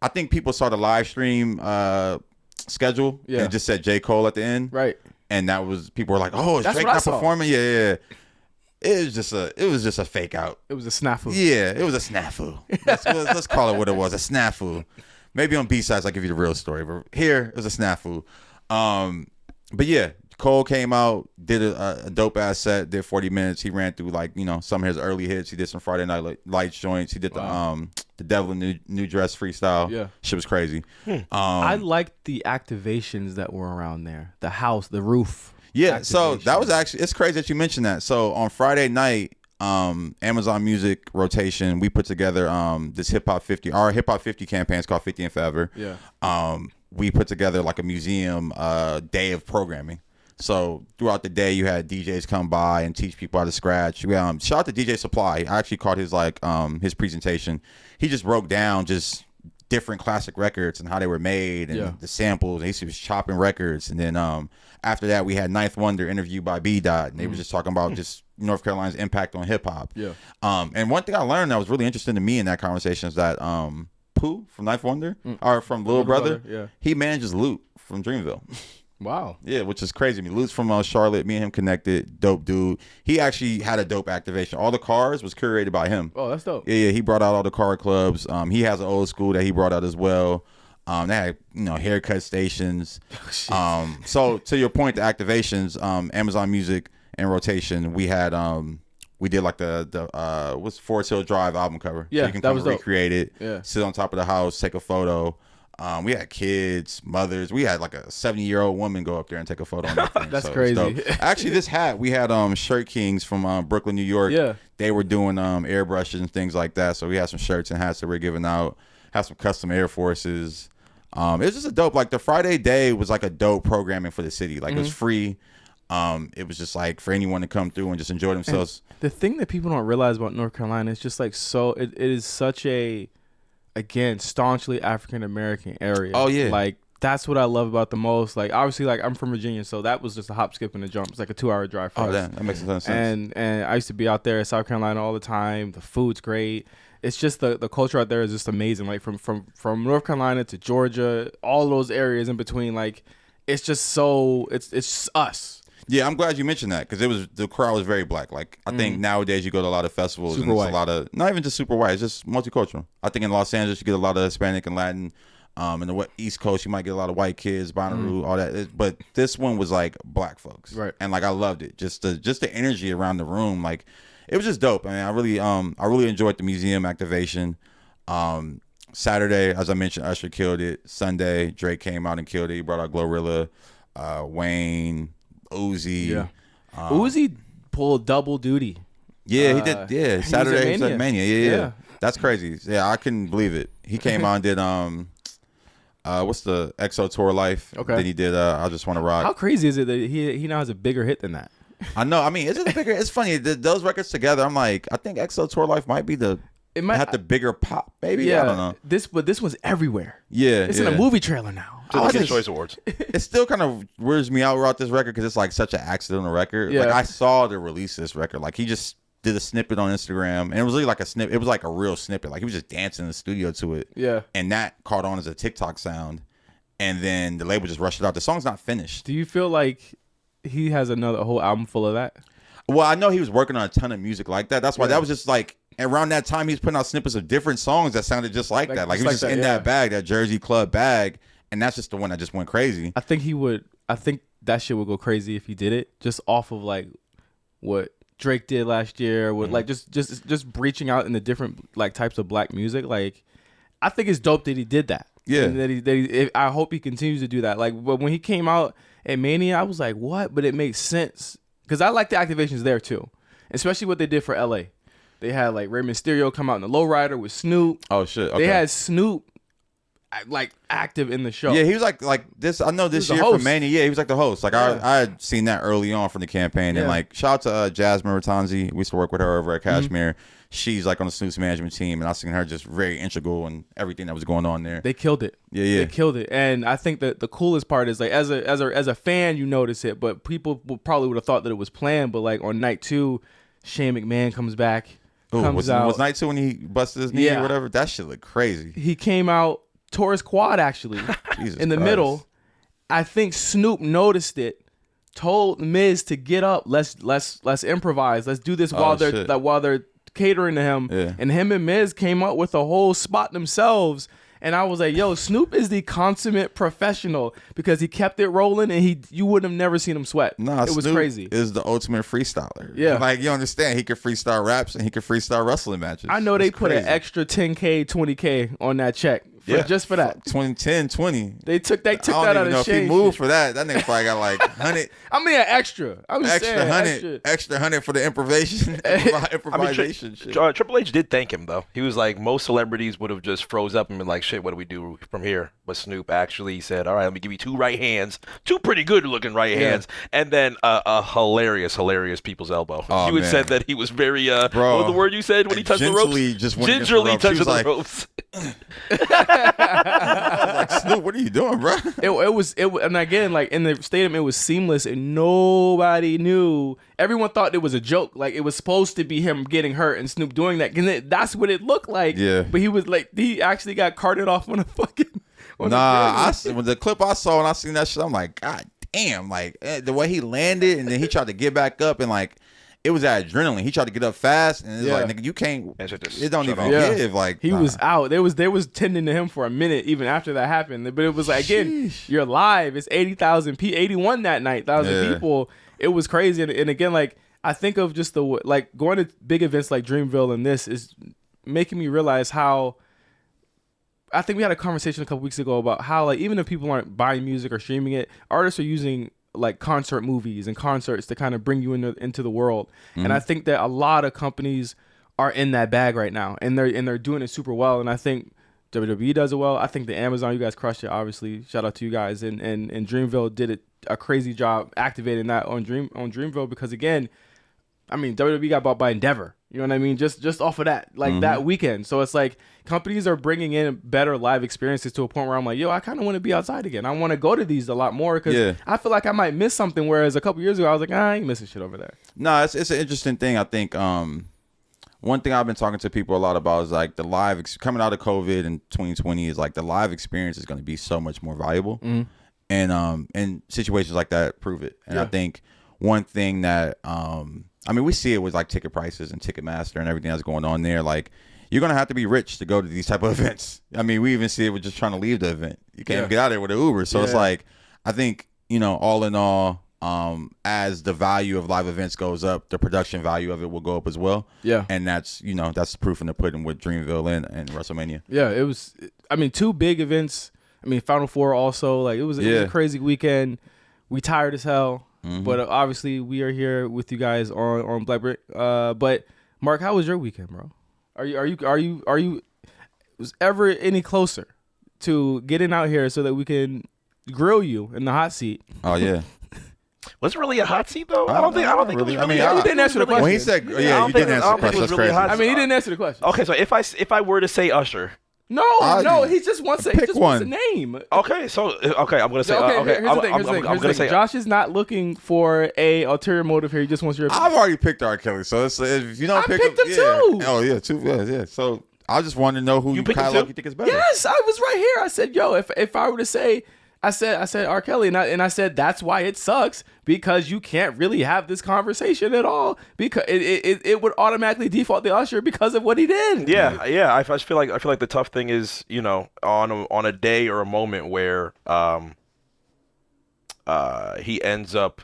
I think people saw the live stream schedule and it just said J. Cole at the end. Right. And that was, people were like, oh, is That's Drake what I not saw. performing? Yeah. It was just a fake out. It was a snafu. Yeah, it was a snafu. Let's call it what it was, a snafu. Maybe on B-sides I'll give you the real story, but here it was a snafu. But yeah, Cole came out, did a dope ass set, did 40 minutes. He ran through some of his early hits. He did some Friday Night Lights joints. He did the Devil in New Dress freestyle. Yeah, shit was crazy. I liked the activations that were around there. The house, the roof. Yeah, so that was actually, it's crazy that you mentioned that. So on Friday night, Amazon Music rotation, we put together this Hip Hop 50. Our Hip Hop 50 campaign is called 50 and Forever. Yeah. We put together like a museum day of programming. So throughout the day, you had DJs come by and teach people how to scratch. Shout out to DJ Supply. I actually caught his presentation. He just broke down just different classic records and how they were made and the samples. And he was chopping records. And then after that, we had Ninth Wonder interviewed by B. Dot, and they were just talking about just North Carolina's impact on hip hop. Yeah. And one thing I learned that was really interesting to me in that conversation is that Pooh from Ninth Wonder or from Little Brother, he manages Loot from Dreamville. Wow. Yeah, which is crazy. I mean, Luke's from Charlotte. Me and him connected. Dope dude. He actually had a dope activation. All the cars was curated by him. Oh, that's dope. Yeah. He brought out all the car clubs. He has an old school that he brought out as well. They had haircut stations. So to your point, the activations, Amazon Music and rotation. We had we did like the what's Forest Hill Drive album cover. Yeah, so you can that come was and dope. recreate it. Yeah. Sit on top of the house, take a photo. We had kids, mothers. We had like a 70-year-old woman go up there and take a photo on that thing. That's so crazy. Actually, this hat, we had Shirt Kings from Brooklyn, New York. Yeah. They were doing airbrushes and things like that. So we had some shirts and hats that we were giving out. Had some custom Air Forces. It was just a dope, like the Friday day was like a dope programming for the city. Like it was free. It was just like for anyone to come through and just enjoy themselves. And the thing that people don't realize about North Carolina is just like it is such a, again, staunchly African American area. Oh yeah, like that's what I love about the most. Like obviously, like I'm from Virginia, so that was just a hop, skip, and a jump. It's like a 2-hour drive for us. That makes a ton of sense. And I used to be out there in South Carolina all the time. The food's great. It's just the culture out there is just amazing. Like from North Carolina to Georgia, all those areas in between. Like it's just so it's just us. Yeah, I'm glad you mentioned that because the crowd was very black. Like I think nowadays you go to a lot of festivals Super and it's white. a lot of not even just super white. It's just multicultural. I think in Los Angeles you get a lot of Hispanic and Latin. In the East Coast you might get a lot of white kids, Bonnaroo, all that. But this one was like black folks, right? And like I loved it. Just the energy around the room, like it was just dope. I mean, I really enjoyed the museum activation. Saturday, as I mentioned, Usher killed it. Sunday, Drake came out and killed it. He brought out Glorilla, Wayne. Uzi. Yeah. Uzi pulled double duty. Yeah, he did. Yeah, Saturday Mania. Yeah. That's crazy. Yeah, I couldn't believe it. He came out and did what's the EXO Tour Life? Okay. Then he did I Just Want to Rock. How crazy is it that he now has a bigger hit than that? I know. I mean, is it bigger? It's funny. Those records together, I'm like, I think EXO Tour Life might be have the bigger pop, maybe. Yeah. I don't know. This one's everywhere. Yeah. It's in a movie trailer now. To the Kids' Choice Awards. It still kind of weirds me out about this record because it's like such an accidental record. Yeah. Like I saw the release of this record. Like he just did a snippet on Instagram, and it was really like a snippet. It was like a real snippet. Like he was just dancing in the studio to it. Yeah. And that caught on as a TikTok sound, and then the label just rushed it out. The song's not finished. Do you feel like he has a whole album full of that? Well, I know he was working on a ton of music like that. That's why that was just like around that time he was putting out snippets of different songs that sounded just like that. Like he was just in that bag, that Jersey Club bag, and that's just the one that just went crazy. I think that shit would go crazy if he did it just off of like what Drake did last year with like just breaching out in the different like types of black music. Like I think it's dope that he did that. Yeah. And I hope he continues to do that. Like when he came out at Mania, I was like, what? But it makes sense because I like the activations there too, especially what they did for LA. They had like Rey Mysterio come out in the lowrider with Snoop. Oh shit! Okay. They had Snoop like active in the show. Yeah, he was like this. I know this year for Mania. Yeah, he was like the host. Like I had seen that early on from the campaign, and like shout out to Jasmine Ratanzi. We used to work with her over at Kashmir. She's like on the Snoop's management team, and I seen her just very integral in everything that was going on there. They killed it. Yeah. They killed it. And I think that the coolest part is like as a fan, you notice it, but people probably would have thought that it was planned. But like on night 2, Shane McMahon comes back. Was night 2 when he busted his knee or whatever? That shit looked crazy. He came out, tore his quad actually in the middle. I think Snoop noticed it, told Miz to get up. Let's improvise. Let's do this while they're catering to him. Yeah. And him and Miz came up with a whole spot themselves. And I was like, yo, Snoop is the consummate professional because he kept it rolling and you would have never seen him sweat. Nah, it was Snoop crazy. Is the ultimate freestyler. Yeah. Like, you understand, he could freestyle raps and he could freestyle wrestling matches. I know they put an extra 10K, 20K on that check. Just for that. 20. They took that out of Shane. I don't even know if he moved for that. That nigga probably got like 100. I mean, an extra. I'm just saying, 100. Extra 100 for the improvisation shit. Triple H did thank him, though. He was like, most celebrities would have just froze up and been like, shit, what do we do from here? But Snoop actually said, all right, let me give you 2 right hands. 2 pretty good looking right hands. And then a hilarious people's elbow. Oh, you had said that he was very, what was the word you said when he touched the ropes? Gingerly touching the ropes. I was like, Snoop, what are you doing, bro? It was, and again, like in the stadium, it was seamless, and nobody knew. Everyone thought it was a joke, like it was supposed to be him getting hurt and Snoop doing that, and that's what it looked like. Yeah, but he was like, he actually got carted off on a fucking. When the clip I saw and I seen that shit, I'm like, God damn, like the way he landed, and then he tried to get back up, and like. It was that adrenaline. He tried to get up fast, and it's like, nigga, you can't. It don't even give. Like he was out. They was tending to him for a minute even after that happened. But it was like again, you're live. It's 80,000 81 that night. 1,000 people. It was crazy. And again, like I think of just like going to big events like Dreamville, and this is making me realize how. I think we had a conversation a couple weeks ago about how like even if people aren't buying music or streaming it, artists are using like concert movies and concerts to kind of bring you into the world. And I think that a lot of companies are in that bag right now, and they're doing it super well. And I think WWE does it well. I think the Amazon, you guys crushed it, obviously. Shout out to you guys. And Dreamville did a crazy job activating that on Dreamville because again, I mean, WWE got bought by Endeavor. You know what I mean? Just off of that, like that weekend. So it's like companies are bringing in better live experiences to a point where I'm like, yo, I kind of want to be outside again. I want to go to these a lot more because I feel like I might miss something. Whereas a couple years ago, I was like, I ain't missing shit over there. No, it's an interesting thing. I think one thing I've been talking to people a lot about is like the live coming out of COVID in 2020 is like the live experience is going to be so much more valuable. And situations like that prove it. And I think one thing that I mean, we see it with like ticket prices and Ticketmaster and everything that's going on there. Like, you're going to have to be rich to go to these type of events. I mean, we even see it with just trying to leave the event. You can't even get out of there with an Uber. So it's like, I think, you know, all in all, as the value of live events goes up, the production value of it will go up as well. Yeah. And that's, you know, that's the proof in the pudding with Dreamville and WrestleMania. Yeah, it was, I mean, 2 big events. I mean, Final Four also. Like, it was a crazy weekend. We tired as hell. But obviously, we are here with you guys on BlkPrint. But Mark, how was your weekend, bro? Are you was ever any closer to getting out here so that we can grill you in the hot seat? Oh yeah. Was it really a hot seat though? I don't think really. I mean, you didn't answer the question. When he said, you didn't answer the question. That's crazy. I mean, he didn't answer the question. Okay, so if I were to say Usher, No, he just wants a name. Okay, I'm gonna say. I'm gonna say. Josh is not looking for a ulterior motive here. He just wants your opinion. I've already picked R. Kelly, so if you don't pick him, too. Oh yeah, two. Yeah. So I just want to know who catalog you think is better. Yes, I was right here. I said, yo, if I were to say, I said R. Kelly, and I said that's why it sucks, because you can't really have this conversation at all, because it would automatically default to Usher because of what he did. Yeah. I feel like the tough thing is, on a day or a moment where he ends up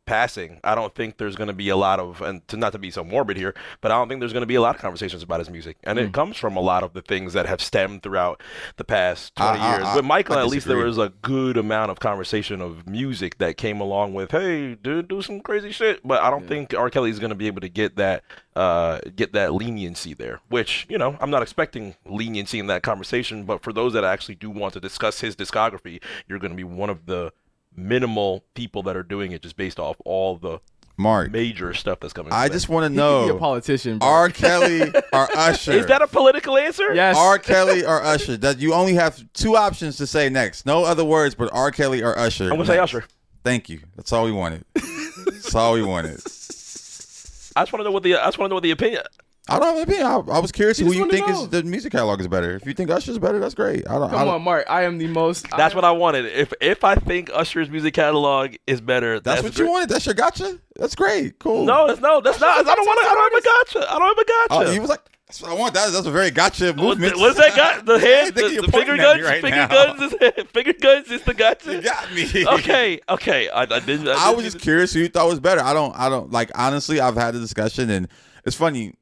passing, I don't think there's going to be a lot of, and not to be so morbid here, but I don't think there's going to be a lot of conversations about his music. And it comes from a lot of the things that have stemmed throughout the past 20 years. With Michael, at least there was a good amount of conversation of music that came along with, hey, dude, do some crazy shit. But I don't think R. Kelly is going to be able to get that leniency there, which, I'm not expecting leniency in that conversation. But for those that actually do want to discuss his discography, you're going to be one of the minimal people that are doing it just based off all the major stuff that's coming. I just want to know, he could be a politician, bro. R. Kelly or Usher? Is that a political answer? Yes. R. Kelly or Usher? That you only have two options to say next. No other words but R. Kelly or Usher. I'm gonna say Usher. Thank you. That's all we wanted. That's all we wanted. I just want to know what the opinion. I don't have an opinion. I was curious who you think is the music catalog is better. If you think Usher's better, that's great. Come on, Mark. I am the most. That's what I wanted. If I think Usher's music catalog is better, that's what you wanted. That's your gotcha. That's great. Cool. No, that's not. I don't have a gotcha. I don't have a gotcha. He was like, that's what I want. That's a very gotcha movement. What's that got? The hand, the finger guns. Finger guns is the gotcha. You got me. Okay. I was just curious who you thought was better. I don't like. Honestly, I've had a discussion, and it's funny.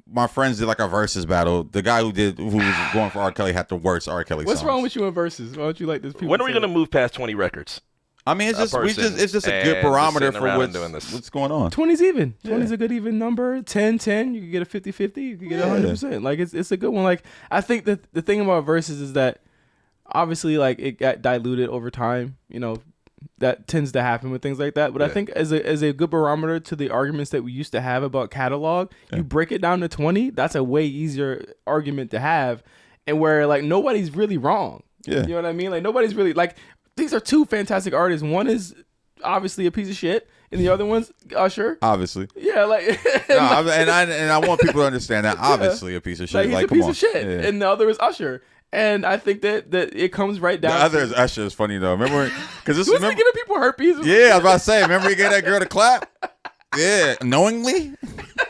My friends did like a versus battle. The guy who was going for R. Kelly had the worst R. Kelly songs. What's wrong with you in verses? Why don't you like this? When are we gonna move past 20 records? I mean, it's just a good barometer for what's going on. 20's even. 20's a good even number. 10, you could get a 50-50. You could get 100%. Like it's a good one. Like I think that the thing about verses is that obviously like it got diluted over time. That tends to happen with things like that. But I think as a good barometer to the arguments that we used to have about catalog, you break it down to 20, that's a way easier argument to have, and where like nobody's really wrong. Yeah. You know what I mean? Like nobody's really like, these are two fantastic artists. One is obviously a piece of shit, and the other one's Usher. Obviously. Yeah, like I want people to understand that obviously a piece of shit. Like he's a piece of shit, and the other is Usher. And I think that it comes right down. The other is Usher is funny though. Remember, because this was he giving people herpes? Yeah, I was about to say. Remember, he gave that girl to clap. Yeah, knowingly,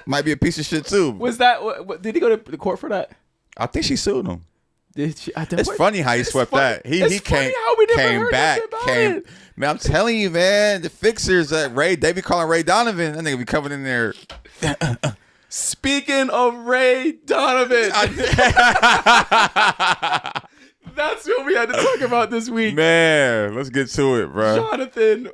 might be a piece of shit too. Was that? Did he go to the court for that? I think she sued him. Did she? It's funny how he swept that. He came back. Man, I'm telling you, man, the fixers at they be calling Ray Donovan. That nigga be coming in there. Speaking of Ray Donovan, that's what we had to talk about this week. Man, let's get to it, bro. Jonathan,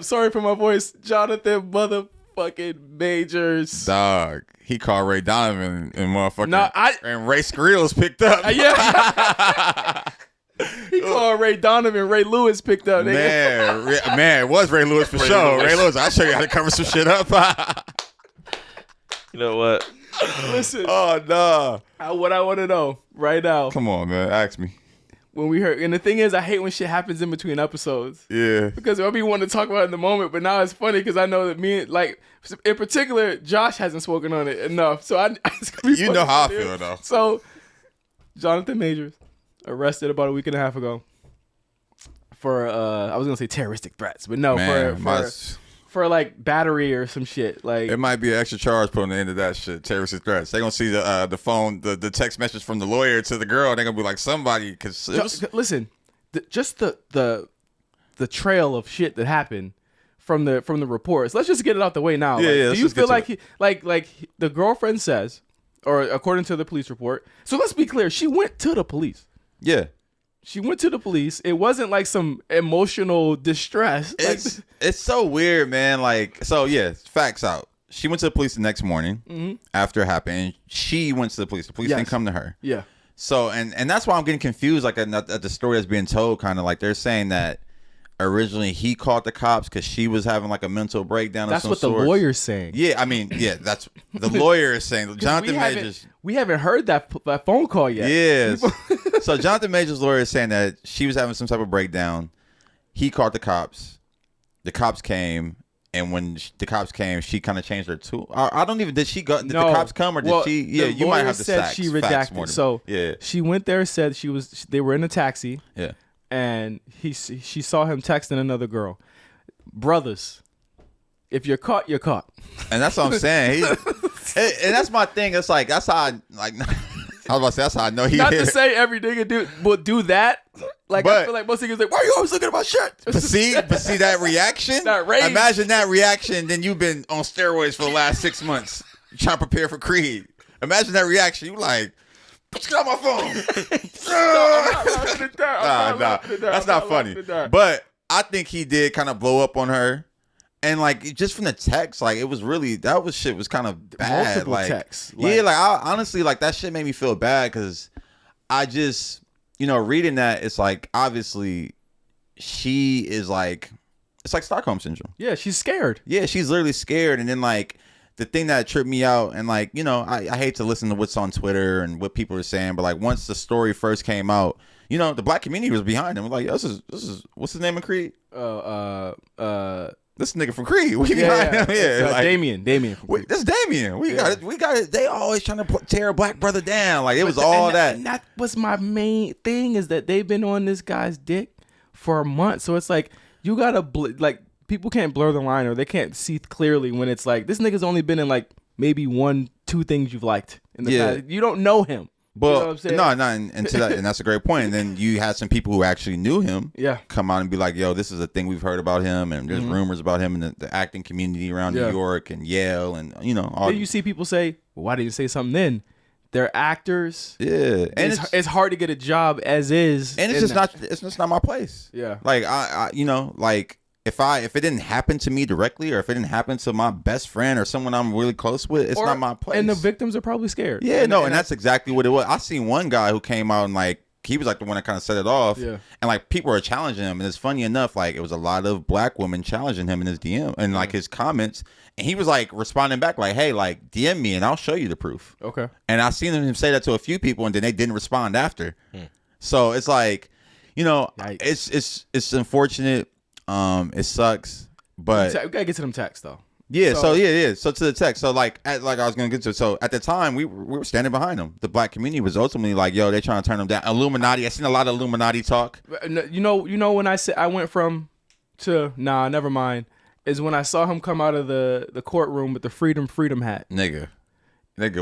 sorry for my voice. Jonathan motherfucking Majors. Dog, he called Ray Donovan and motherfucking and Ray Skrills picked up. Yeah. He called Ray Donovan. Ray Lewis picked up. Man, it was Ray Lewis for sure. Ray Lewis, I'll show you how to cover some shit up. You know what? Listen. Oh, no. What I want to know right now. Come on, man. Ask me. When we heard, and the thing is, I hate when shit happens in between episodes. Yeah. Because I'll be wanting to talk about it in the moment, but now it's funny because I know that in particular, Josh hasn't spoken on it enough. So you know how I feel, though. So, Jonathan Majors, arrested about a week and a half ago for, I was going to say terroristic threats, but no, for like battery or some shit. Like it might be an extra charge put on the end of that shit. Terroristic threats. They gonna see the phone, the text message from the lawyer to the girl. They gonna be like somebody because listen, just the trail of shit that happened from the reports. Let's just get it out the way now. Yeah. Do you feel like the girlfriend says, or according to the police report? So let's be clear. She went to the police. Yeah. She went to the police. It wasn't like some emotional distress. It's so weird, man. Like, so yeah, facts out. She went to the police the next morning after it happened. And she went to the police. The police didn't come to her. Yeah. So and that's why I'm getting confused. Like at the story that's being told, kind of like they're saying that originally he called the cops because she was having like a mental breakdown. That's of what some the sort. lawyer's saying. Yeah, I mean, yeah, that's the lawyer is saying. Jonathan Majors. We haven't heard that phone call yet. Yes. So Jonathan Majors' lawyer is saying that she was having some type of breakdown. He called the cops. The cops came. And when the cops came, she kind of changed her tune. I don't even. Did she go? Did the cops come or did she? Yeah, you might have to said she redacted. So yeah, she went there. Said they were in a taxi. Yeah, and she saw him texting another girl. Brothers, if you're caught, you're caught. And that's what I'm saying. And that's my thing. It's like that's how I like. I was about to say that's how I know he. Not to say every nigga will do that. Like but, I feel like most niggas like, why are you always looking at my shirt? But see that reaction. That rage. Imagine that reaction. Then you've been on steroids for the last 6 months, trying to prepare for Creed. Imagine that reaction. You like, get out my phone. Nah, that's not funny. But I think he did kind of blow up on her. And like just from the text, like it was really shit was kind of bad. Multiple like texts. Yeah, like I honestly like that shit made me feel bad because I just reading that it's like obviously she is like it's like Stockholm syndrome. Yeah, she's scared. Yeah, she's literally scared. And then like the thing that tripped me out and like I hate to listen to what's on Twitter and what people are saying, but like once the story first came out, the black community was behind him. Like this is what's his name in Creed? This nigga from Creed. We behind him. Yeah, like, Damien. This Damien. We got it. They always trying to tear a black brother down. Like it was all that. And that was my main thing is that they've been on this guy's dick for a month. So it's like you gotta people can't blur the line or they can't see clearly when it's like this nigga's only been in like maybe 1-2 things you've liked in the past. You don't know him. But you know what I'm saying? and to that, and that's a great point. And then you had some people who actually knew him, come out and be like, "Yo, this is a thing we've heard about him, and there's rumors about him in the acting community around New York and Yale, and all." Then you see people say, well, "Why didn't you say something then?" They're actors. Yeah, and it's hard to get a job as is, and it's just not my place. Yeah, like I like. If it didn't happen to me directly, or if it didn't happen to my best friend or someone I'm really close with, it's not my place. And the victims are probably scared. Yeah, and that's exactly what it was. I seen one guy who came out and like he was like the one that kind of set it off. Yeah. And like people were challenging him, and it's funny enough, like it was a lot of black women challenging him in his DM and like his comments, and he was like responding back like, "Hey, like DM me and I'll show you the proof." Okay. And I seen him say that to a few people, and then they didn't respond after. So it's like, it's unfortunate. It sucks, but we gotta get to them texts though. Yeah, so to the text. So like I was gonna get to. So at the time we were standing behind them. The black community was ultimately like, "Yo, they trying to turn them down." Illuminati. I seen a lot of Illuminati talk. You know when I said I went from to nah, never mind. Is when I saw him come out of the courtroom with the freedom hat. Nigga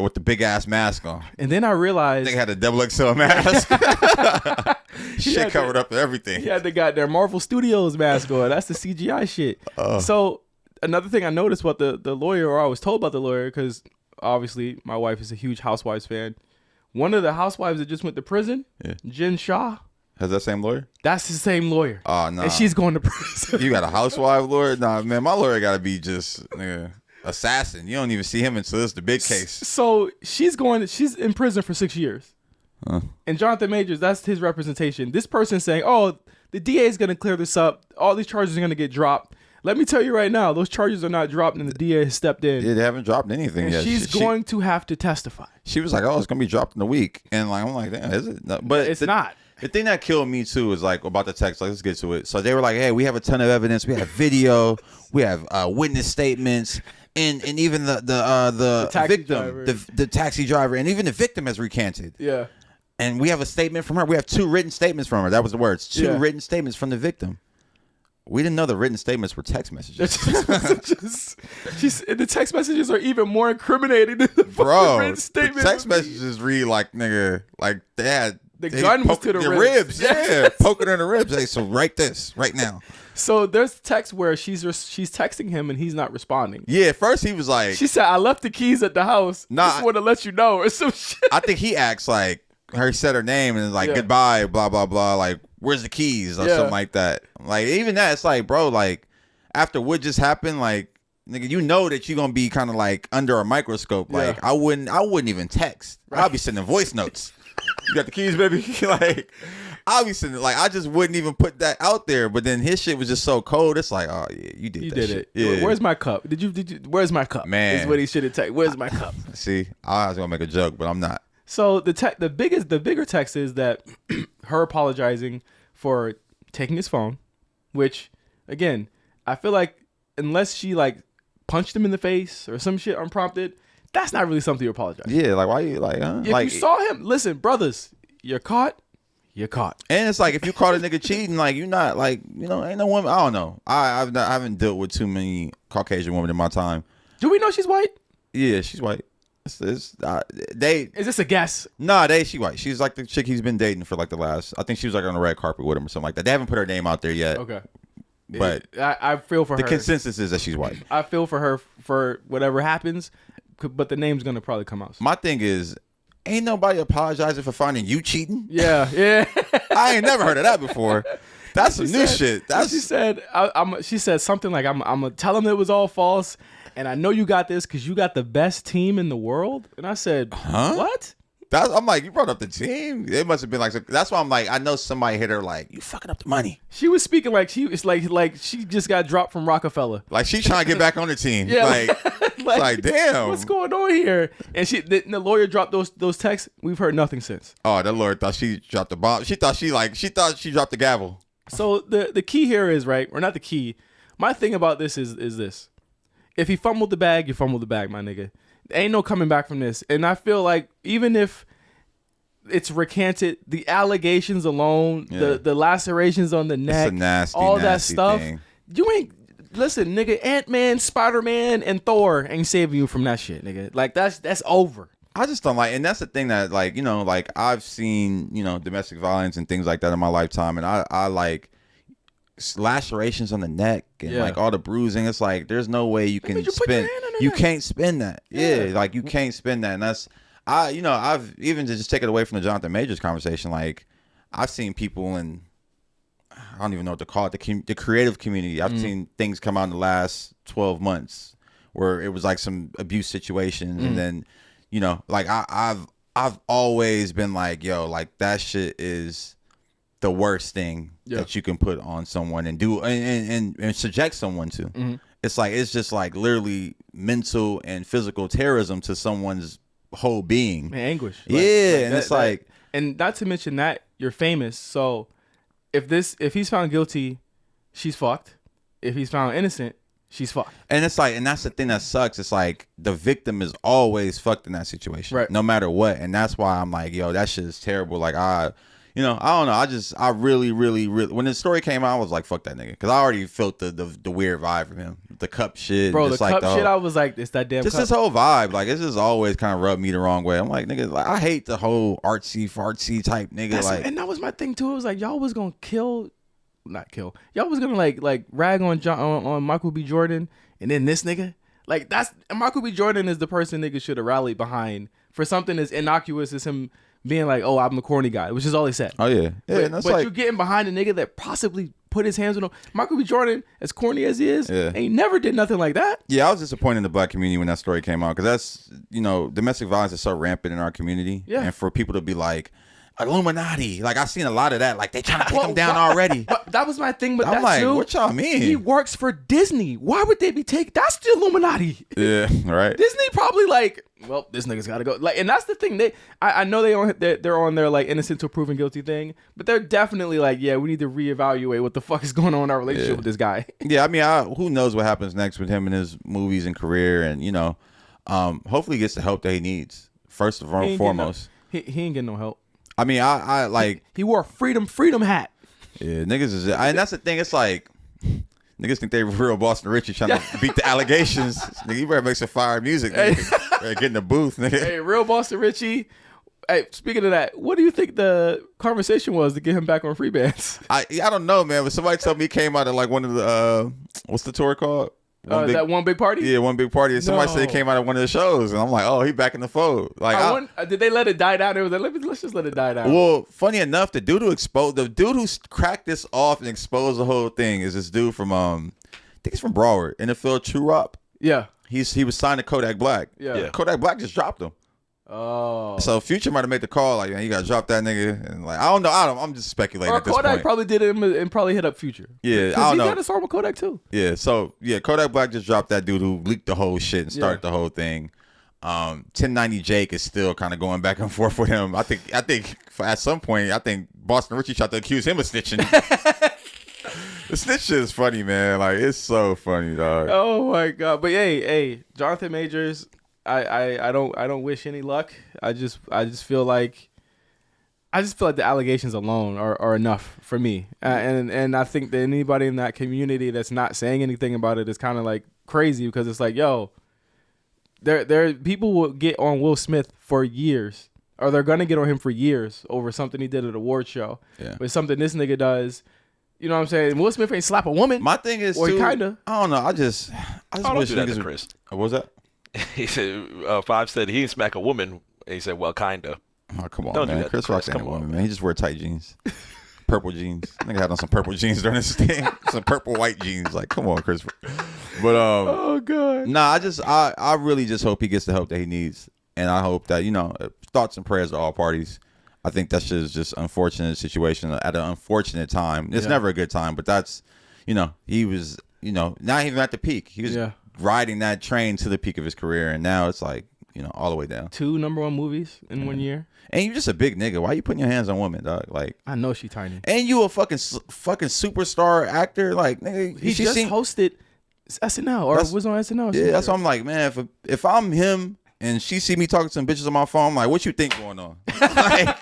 with the big ass mask on. And then I realized they had a XXL mask. Shit covered up everything. He had the goddamn Marvel Studios mask on. That's the CGI shit. So another thing I noticed about the lawyer, or I was told about the lawyer, because obviously my wife is a huge Housewives fan. One of the housewives that just went to prison, Jen Shah. Has that same lawyer? That's the same lawyer. Oh, no. And she's going to prison. You got a housewife lawyer? Nah, man, my lawyer got to be just assassin. You don't even see him until it's the big case. So she's in prison for 6 years. And Jonathan Majors, that's his representation. This person saying, "Oh, the DA is going to clear this up. All these charges are going to get dropped." Let me tell you right now, those charges are not dropped, and the DA has stepped in. Yeah, they haven't dropped anything and yet. She's going to have to testify. She was like, "Oh, it's going to be dropped in a week," and like I'm like, "Damn, is it?" No, but it's not. The thing that killed me too is like about the text. Like, let's get to it. So they were like, "Hey, we have a ton of evidence. We have video. We have witness statements." And even the victim, the taxi driver, and even the victim has recanted. Yeah. And we have a statement from her. We have 2 written statements from her. That was the words. 2 written statements from the victim. We didn't know the written statements were text messages. The text messages are even more incriminating than the written statements. The text messages read like, nigga, like they had the gun was to the ribs. Yeah, poking her in the ribs. Hey, so write this right now. So there's text where she's texting him and he's not responding. Yeah, at first he was like, she said, "I left the keys at the house. Just want to let you know," or some shit. I think he acts like her said her name and is like, "Goodbye, blah blah blah." Like, where's the keys or something like that. Like even that, it's like, bro, like after what just happened, like nigga, you know that you're gonna be kind of like under a microscope. Like I wouldn't even text. I'll be sending voice notes. You got the keys, baby. Like obviously, like I just wouldn't even put that out there. But then his shit was just so cold. It's like, oh yeah, you did it. Yeah. Where's my cup? Did you? Where's my cup? Man, is what he should have taken. Where's my cup? See, I was gonna make a joke, but I'm not. So the bigger text is that her apologizing for taking his phone, which again, I feel like unless she like punched him in the face or some shit unprompted, that's not really something you apologize. Yeah, like why you like? Huh? If like, you saw him, listen, brothers, you're caught. You're caught. And it's like if you caught a nigga cheating, like you're not like ain't no woman. I don't know. I haven't dealt with too many Caucasian women in my time. Do we know she's white? Yeah, she's white. Is this a guess? Nah, she white. She's like the chick he's been dating for like the last. I think she was like on the red carpet with him or something like that. They haven't put her name out there yet. Okay. But I feel for her. The consensus is that she's white. I feel for her for whatever happens, but the name's gonna probably come out soon. My thing is, ain't nobody apologizing for finding you cheating. Yeah. I ain't never heard of that before. That's some new shit. She said. She said something like, "I'm gonna tell him it was all false, and I know you got this because you got the best team in the world." And I said, "Huh? What?" I'm like, you brought up the team. It must have been like. That's why I'm like, I know somebody hit her like, you fucking up the money. She was speaking like it's like she just got dropped from Rockefeller. Like she trying to get back on the team. Yeah, like damn, what's going on here? And the lawyer dropped those texts. We've heard nothing since. Oh, the lawyer thought she dropped the bomb. She thought she dropped the gavel. So the key here is right, or not the key. My thing about this is this: if he fumbled the bag, you fumbled the bag, my nigga. Ain't no coming back from this. And I feel like even if it's recanted, the allegations alone, the lacerations on the neck, all that stuff, thing. You ain't listen, nigga. Ant-Man, Spider-Man, and Thor ain't saving you from that shit, nigga. Like that's over. I just don't like, and that's the thing that like like I've seen domestic violence and things like that in my lifetime, and I like lacerations on the neck and like all the bruising. It's like there's no way you can spin. You can't spin that. Yeah, like you can't spin that, and that's I've even to just take it away from the Jonathan Majors conversation. Like I've seen people in I don't even know what to call it, the creative community. I've seen things come out in the last 12 months where it was like some abuse situations, and then like I've always been like, yo, like that shit is the worst thing that you can put on someone and do and subject someone to. It's like it's just like literally mental and physical terrorism to someone's whole being. Man, anguish. And it's like, and not to mention that you're famous, so if he's found guilty, she's fucked. If he's found innocent, she's fucked. And it's like, and that's the thing that sucks. It's like the victim is always fucked in that situation, right? No matter what. And that's why I'm like, yo, that shit is terrible. Like I don't know. I really, when the story came out, I was like, fuck that nigga. Because I already felt the weird vibe from him. The cup shit. Bro, just the like cup shit, I was like, it's that damn just cup. This whole vibe. Like, it's just always kind of rubbed me the wrong way. I'm like, nigga, like, I hate the whole artsy-fartsy type nigga. And that was my thing, too. It was like, y'all was going to not kill. Y'all was going to, like rag on Michael B. Jordan. And then this nigga. Like, Michael B. Jordan is the person niggas should have rallied behind for something as innocuous as him being like, oh, I'm the corny guy, which is all he said. Oh, yeah. But you're getting behind a nigga that possibly put his hands on him. Michael B. Jordan, as corny as he is, he never did nothing like that. Yeah, I was disappointed in the black community when that story came out because that's, domestic violence is so rampant in our community. Yeah. And for people to be like, Illuminati. Like, I've seen a lot of that. Like, they trying to take him down already. But that was my thing with I'm that, like, too. What y'all mean? He works for Disney. Why would they be taking... That's the Illuminati. Yeah, right. Disney probably like, well, this nigga's got to go. Like, and that's the thing. I know they're on their, like, innocent till proven guilty thing, but they're definitely like, yeah, we need to reevaluate what the fuck is going on in our relationship with this guy. Yeah, I mean, who knows what happens next with him and his movies and career, and, hopefully he gets the help that he needs, first and foremost. He ain't getting no help. I mean, I like... He wore a freedom hat. Yeah, niggas is... And that's the thing. It's like... Niggas think they real Boston Richie trying to beat the allegations. Nigga, you better make some fire music. Nigga. Better get in the booth, nigga. Hey, real Boston Richie. Hey, speaking of that, what do you think the conversation was to get him back on free bands? I don't know, man. But somebody told me he came out of like one of the... what's the tour called? That One Big Party? Yeah, One Big Party. And somebody said he came out of one of the shows. And I'm like, oh, he back in the fold. Like, did they let it die down? It was like, let's just let it die down. Well, funny enough, the dude who cracked this off and exposed the whole thing is this dude from, I think he's from Broward, NFL True Rop. Yeah. He was signed to Kodak Black. Yeah. Kodak Black just dropped him. Oh. So Future might have made the call, like, man, you gotta drop that nigga, and like, I don't know, I'm just speculating Or at this Kodak point. probably did it and probably hit up Future. Yeah, I don't know. He got a song with Kodak too. Yeah, so Kodak Black just dropped that dude who leaked the whole shit and started the whole thing. 1090 Jake is still kind of going back and forth with him. I think at some point, I think Boston Richie tried to accuse him of snitching. The snitch shit is funny, man. Like, it's so funny, dog. Oh my god! But hey, Jonathan Majors, I don't wish any luck. I just feel like the allegations alone are enough for me. And I think that anybody in that community that's not saying anything about it is kind of like crazy, because it's like, yo, there people will get on Will Smith for years, or they're gonna get on him for years over something he did at an award show. Yeah. But something this nigga does. You know what I'm saying? Will Smith ain't slap a woman. My thing is, or too, kinda. I don't know. I just wish do that niggas to Chris. What was that? He said, Five said he didn't smack a woman. And he said, well, kinda. Oh, come on, Don't man. do that Chris to Rock ain't a woman, man. He just wear tight jeans. Purple jeans. Nigga had on some purple jeans during this thing. Some purple white jeans. Like, come on, Chris. But oh god. Nah, I really just hope he gets the help that he needs. And I hope that, thoughts and prayers to all parties. I think that's just unfortunate situation at an unfortunate time. It's never a good time, but that's, he was, not even at the peak. He was riding that train to the peak of his career, and now it's like, all the way down. 2 number 1 movies in 1 year. And you're just a big nigga. Why you putting your hands on women, dog? Like, I know she tiny. And you a fucking superstar actor. Like, nigga, he just hosted SNL or was on SNL. Yeah, that's why I'm like, man, if I'm him and she see me talking to some bitches on my phone, I'm like, what you think going on? Like,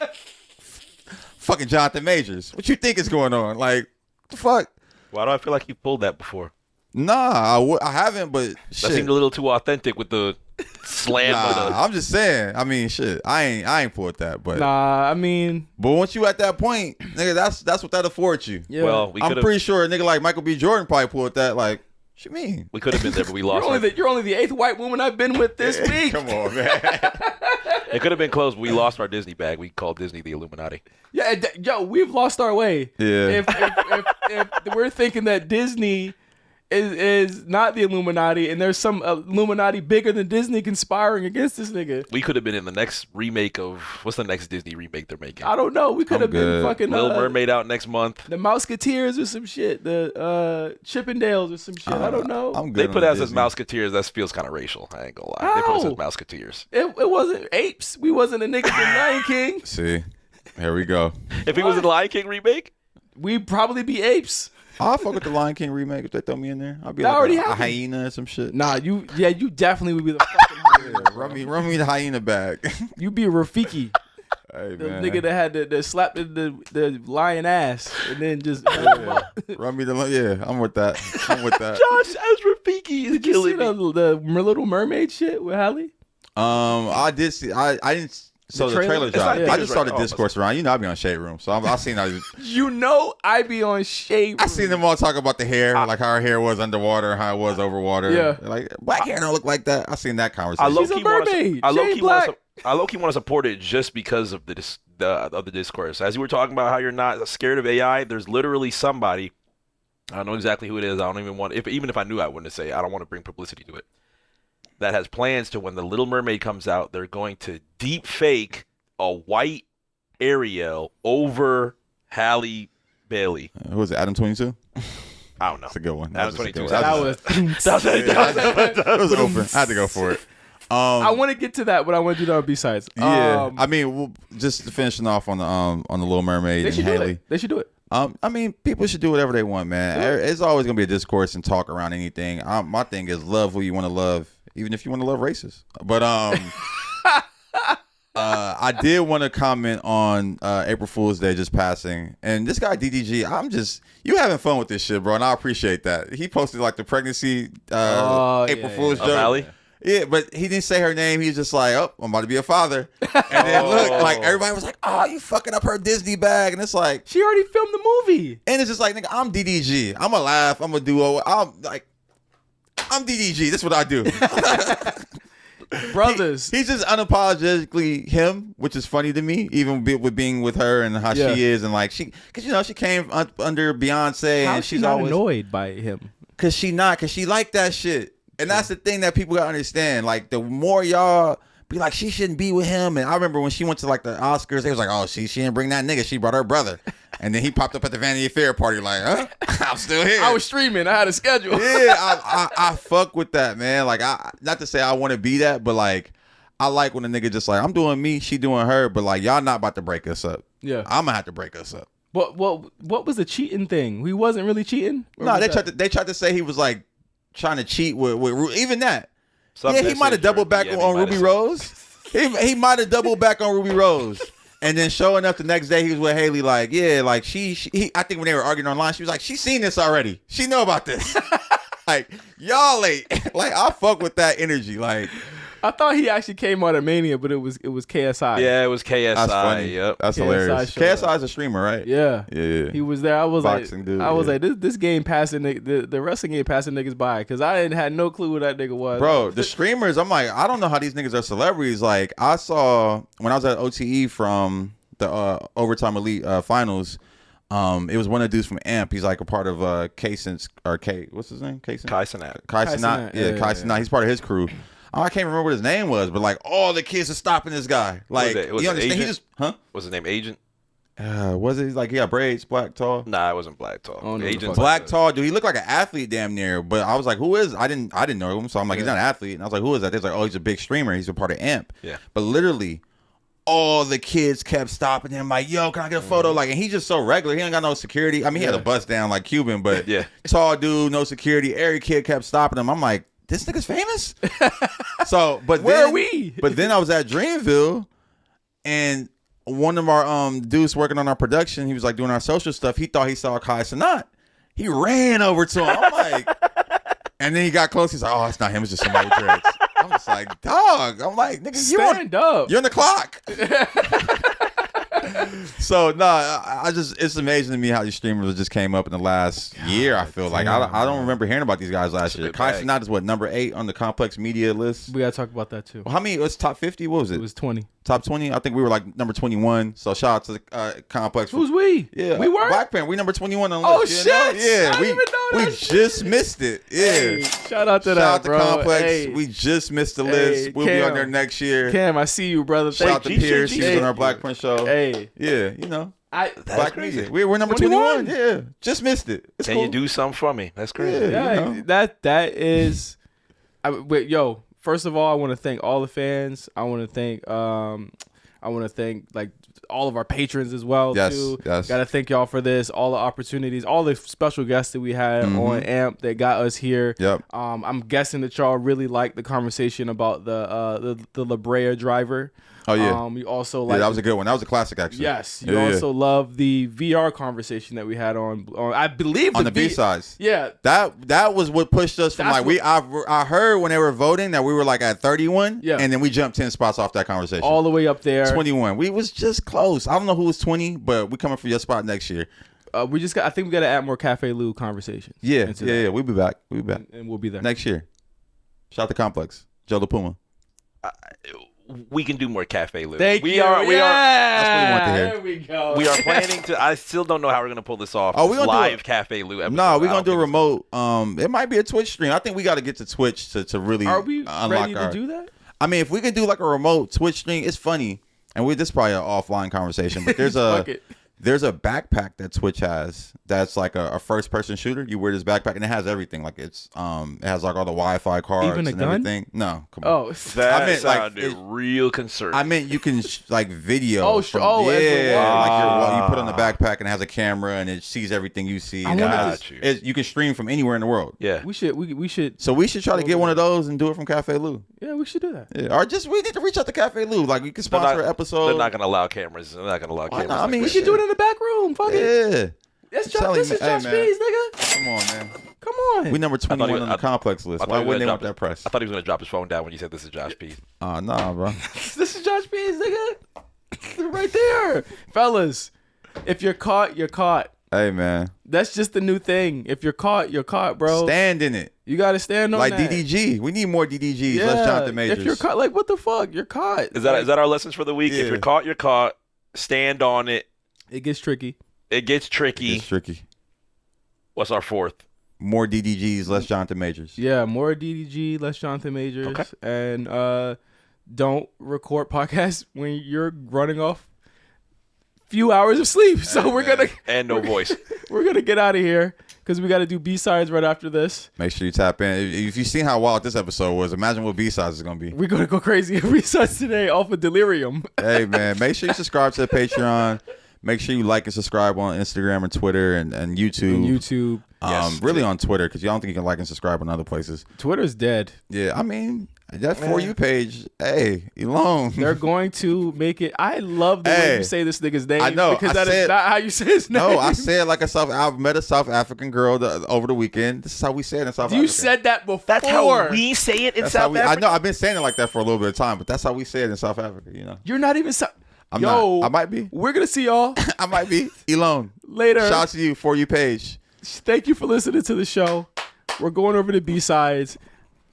fucking Jonathan Majors. What you think is going on? Like, the fuck? Why do I feel like you pulled that before? Nah, I haven't, but shit. That seemed a little too authentic with the slam. I'm just saying. I mean, shit. I ain't pulled that, but nah. I mean, but once you at that point, nigga, that's what that affords you. Yeah. Well, I'm pretty sure a nigga like Michael B. Jordan probably pulled that. Like, what you mean? We could have been there, but we lost. You're only the 8th white woman I've been with this week. Come on, man. It could have been close, but we lost our Disney bag. We called Disney the Illuminati. Yeah, yo, we've lost our way. Yeah. If we're thinking that Disney is not the Illuminati, and there's some Illuminati bigger than Disney conspiring against this nigga. We could have been in the next remake of, what's the next Disney remake they're making? I don't know. We could have been fucking Little Mermaid out next month. The Mouseketeers or some shit. The Chippendales or some shit. I don't know. They put us as Mouseketeers. That feels kind of racial. I ain't gonna lie. How? They put us as Mouseketeers. It wasn't apes. We wasn't a nigga in Lion King. See, here we go. If he was in the Lion King remake, we'd probably be apes. I'll fuck with the Lion King remake if they throw me in there. I'll be like a hyena or some shit. Nah, you definitely would be the fucking hyena. Run me the hyena bag. You be Rafiki. Hey, the man. nigga that had the slap the lion ass and then just run me I'm with that. Josh as Rafiki is killing me. The Little Mermaid shit with Halle? I did see. I didn't. So the trailer dropped. I just saw the discourse around. I be on Shade Room, so I seen. I be on Shade Room. I seen them all talk about the hair, like how her hair was underwater, how it was over water. Yeah, like black hair don't look like that. I seen that conversation. I low key want to support it just because of the discourse. As you were talking about how you're not scared of AI, there's literally somebody. I don't know exactly who it is. I don't even want. Even if I knew, I wouldn't say. I don't want to bring publicity to it. That has plans to when the Little Mermaid comes out, they're going to deep fake a white Ariel over Halle Bailey. Who was it? Adam 22? I don't know. That's a good one. Adam 22. That was open. I had to go for it. I want to get to that, but I want to do that on B-sides. Yeah, I mean, just finishing off on the Little Mermaid and Halle. They should do it. I mean, people should do whatever they want, man. Sure. It's always gonna be a discourse and talk around anything. My thing is love who you want to love. Even if you want to love racists. But I did want to comment on April Fool's Day just passing. And this guy, DDG, you having fun with this shit, bro. And I appreciate that. He posted like the pregnancy April Fool's joke. Yeah, but he didn't say her name. He was just like, oh, I'm about to be a father. And then look, like everybody was like, oh, you fucking up her Disney bag. And it's like. She already filmed the movie. And it's just like, nigga, I'm DDG. I'm going to laugh. I'm going to do I'm DDG. That's what I do. Brothers. He's just unapologetically him, which is funny to me, even with being with her and how she is. And like, because she came under Beyonce. How and she's not always annoyed by him? Because she liked that shit. And that's the thing that people got to understand. Like, the more y'all be like, she shouldn't be with him. And I remember when she went to like the Oscars, they was like, oh, she didn't bring that nigga. She brought her brother. And then he popped up at the Vanity Fair party like, huh? I'm still here. I was streaming. I had a schedule. Yeah, I fuck with that, man. Like, not to say I want to be that, but like, I like when a nigga just like, I'm doing me, she doing her, but like, y'all not about to break us up. Yeah. I'm gonna have to break us up. What was the cheating thing? We wasn't really cheating? No, they tried to say he was like trying to cheat with even that. Something he might have doubled back on Ruby Rose. He might have doubled back on Ruby Rose. And then showing up the next day, he was with Haley like, yeah, like he I think when they were arguing online, she was like, she seen this already. She know about this. Like, y'all late. Like, I fuck with that energy. Like, I thought he actually came out of Mania, but it was KSI. Yeah, it was KSI. that's funny. Yep. That's KSI hilarious. showed up. KSI is a streamer, right? Yeah. Yeah. He was there. I was Boxing like, dude, this game passing the wrestling game passing niggas by because I didn't had no clue who that nigga was. Bro, the streamers, I'm like, I don't know how these niggas are celebrities. Like, I saw when I was at OTE from the Overtime Elite finals, it was one of the dudes from AMP. He's like a part of Kaysen's, or what's his name? Kai Cenat. Kai Cenat. Yeah, Kai Cenat. He's part of his crew. I can't remember what his name was, but like all the kids are stopping this guy. Like, you understand? He just, What's his name? Agent? Was it like he had braids, black, tall? Nah, it wasn't Black Tall. Oh, no, Agent. Black, tall, dude. He looked like an athlete damn near. But I was like, who is? I didn't know him, so I'm like, he's not an athlete. And I was like, who is that? They're like, oh, he's a big streamer. He's a part of AMP. Yeah. But literally, all the kids kept stopping him, like, yo, can I get a photo? Like, and he's just so regular. He ain't got no security. I mean, he had a bust down like Cuban, but Yeah. tall dude, no security. Every kid kept stopping him. I'm like, this nigga's famous. So, but Where then, are we? But then I was at Dreamville, and one of our dudes working on our production, he was like doing our social stuff. He thought he saw Kai Cenat. He ran over to him. I'm like, and then he got close. He's like, oh, it's not him. It's just somebody with dreads. I'm just like, dog. I'm like, nigga, Stand up. You're on the clock. So I just, it's amazing to me how these streamers just came up in the last year. I feel like I don't remember hearing about these guys last year. Kai Cenat is what, number 8 on the Complex Media list. We gotta talk about that too. Well, how many? It was top 50. What was it? It was 20. Top 20. I think we were like number 21. So shout out to the Complex. Who's we? Yeah, we were. BlkPrint. We number 21 on the Oh list. shit! Yeah, I didn't even know we that just missed it. Yeah. Hey, shout out to Shout that, out to bro. Complex. Hey. We just missed the list. We'll be on there next year. Cam, I see you, brother. Shout out to Thank you. Pierce. He was on our BlkPrint show. Hey, Yeah, you know. That's crazy. Media. We're number 21. Yeah, just missed it. It's Can cool. you do something for me? That's crazy. yeah, you know. that is. Wait, yo. First of all, I want to thank all the fans. I want to thank like all of our patrons as well too. Yes. Gotta thank y'all for this, all the opportunities, all the special guests that we had on AMP that got us here. Yep. I'm guessing that y'all really liked the conversation about the La Brea driver. Oh yeah. We also like that was a good one. That was a classic actually. Yes. You also love the VR conversation that we had on I believe on the B-sides. Yeah. That was what pushed us from That's like I heard when they were voting that we were like at 31. Yeah. And then we jumped 10 spots off that conversation. All the way up there. 21. We was just close. I don't know who was 20, but we coming for your spot next year. I think we got to add more Cafe Lou conversations. Yeah. We'll be back. And we'll be there next year. Shout out to Complex. Joe the Puma. We can do more Cafe Lou. We are. That's what we want to hear. There we go. We are planning to. I still don't know how we're gonna pull this off. Oh, we gonna live Cafe Lou episode. No, we're gonna do a remote. It might be a Twitch stream. I think we got to get to Twitch to really. Are we unlock ready to do that? I mean, if we can do like a remote Twitch stream, it's funny. And this is probably an offline conversation, but there's a backpack that Twitch has that's like a first person shooter. You wear this backpack and it has everything. Like it has like all the Wi-Fi cards even a and gun? Everything. No, come on. Oh, that sounded like real concerned. I meant you can like video. Oh, from, yeah. Like you put on the backpack and it has a camera and it sees everything you see. You can stream from anywhere in the world. Yeah, we should. So we should try to get one of those and do it from Cafe Lou. Yeah, we should do that. Yeah. Or we need to reach out to Cafe Lou. Like we can sponsor an episode. They're not gonna allow cameras. They're not gonna allow cameras. I mean, we should do it in the back room. Fuck it. Yeah. This is Josh B's, nigga. Come on, man. Come on. We number 21 on the Complex list. Why wouldn't they want that press? I thought he was gonna drop his phone down when you said this is Josh P. Nah, bro. This is Josh B's, nigga. Right there. Fellas, if you're caught, you're caught. Hey, man. That's just the new thing. If you're caught, bro. Stand in it. You got to stand on like that. DDG. We need more DDGs. Less Jonathan Majors. If you're caught, like, what the fuck? You're caught. Is that our lessons for the week? Yeah. If you're caught, you're caught. Stand on it. It gets tricky. It gets tricky. It's tricky. What's our fourth? More DDGs, less Jonathan Majors. Yeah, more DDG, less Jonathan Majors. Okay. And don't record podcasts when you're running off few hours of sleep. So we're gonna and no voice. We're gonna get out of here because we got to do B-sides right after this. Make sure you tap in. If you've seen how wild this episode was, imagine what B-sides is gonna be. We're gonna go crazy in B-sides today off of delirium. Hey man, make sure you subscribe to the Patreon. Make sure you like and subscribe on Instagram and Twitter and YouTube. Yes. Really on Twitter, because you don't think you can like and subscribe on other places. Twitter's dead. Yeah, I mean, that For You page, hey, Elon. They're going to make it. I love the way you say this nigga's name. I know. Because that is not how you say his name. No, I said like I met a South African girl over the weekend. This is how we say it in South Africa. You said that before. That's how we say it in South Africa? I know, I've been saying it like that for a little bit of time, but that's how we say it in South Africa, you know. You're not even I'm not. I might be. We're going to see y'all. I might be. Elon. Later. Shout out to you, For You page. Thank you for listening to the show. We're going over to B-sides,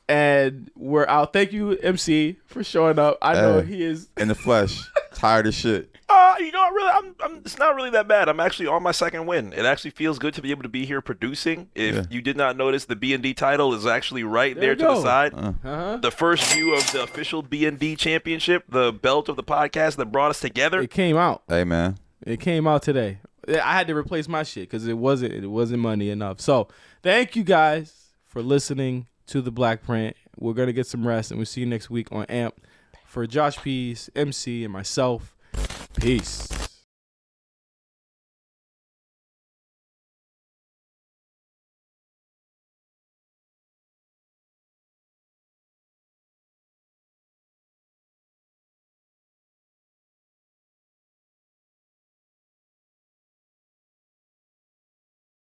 and we're out. Thank you, MC, for showing up. I know he is in the flesh. Tired as shit. You know, it's not really that bad. I'm actually on my second win. It actually feels good to be able to be here producing. If you did not notice, the B&D title is actually right there to the side. The first view of the official B&D championship, the belt of the podcast that brought us together. It came out. Hey, man. It came out today. I had to replace my shit because it wasn't money enough. So thank you guys for listening to the BlkPrint. We're gonna get some rest, and we'll see you next week on AMP. For Josh Pease, MC, and myself, peace.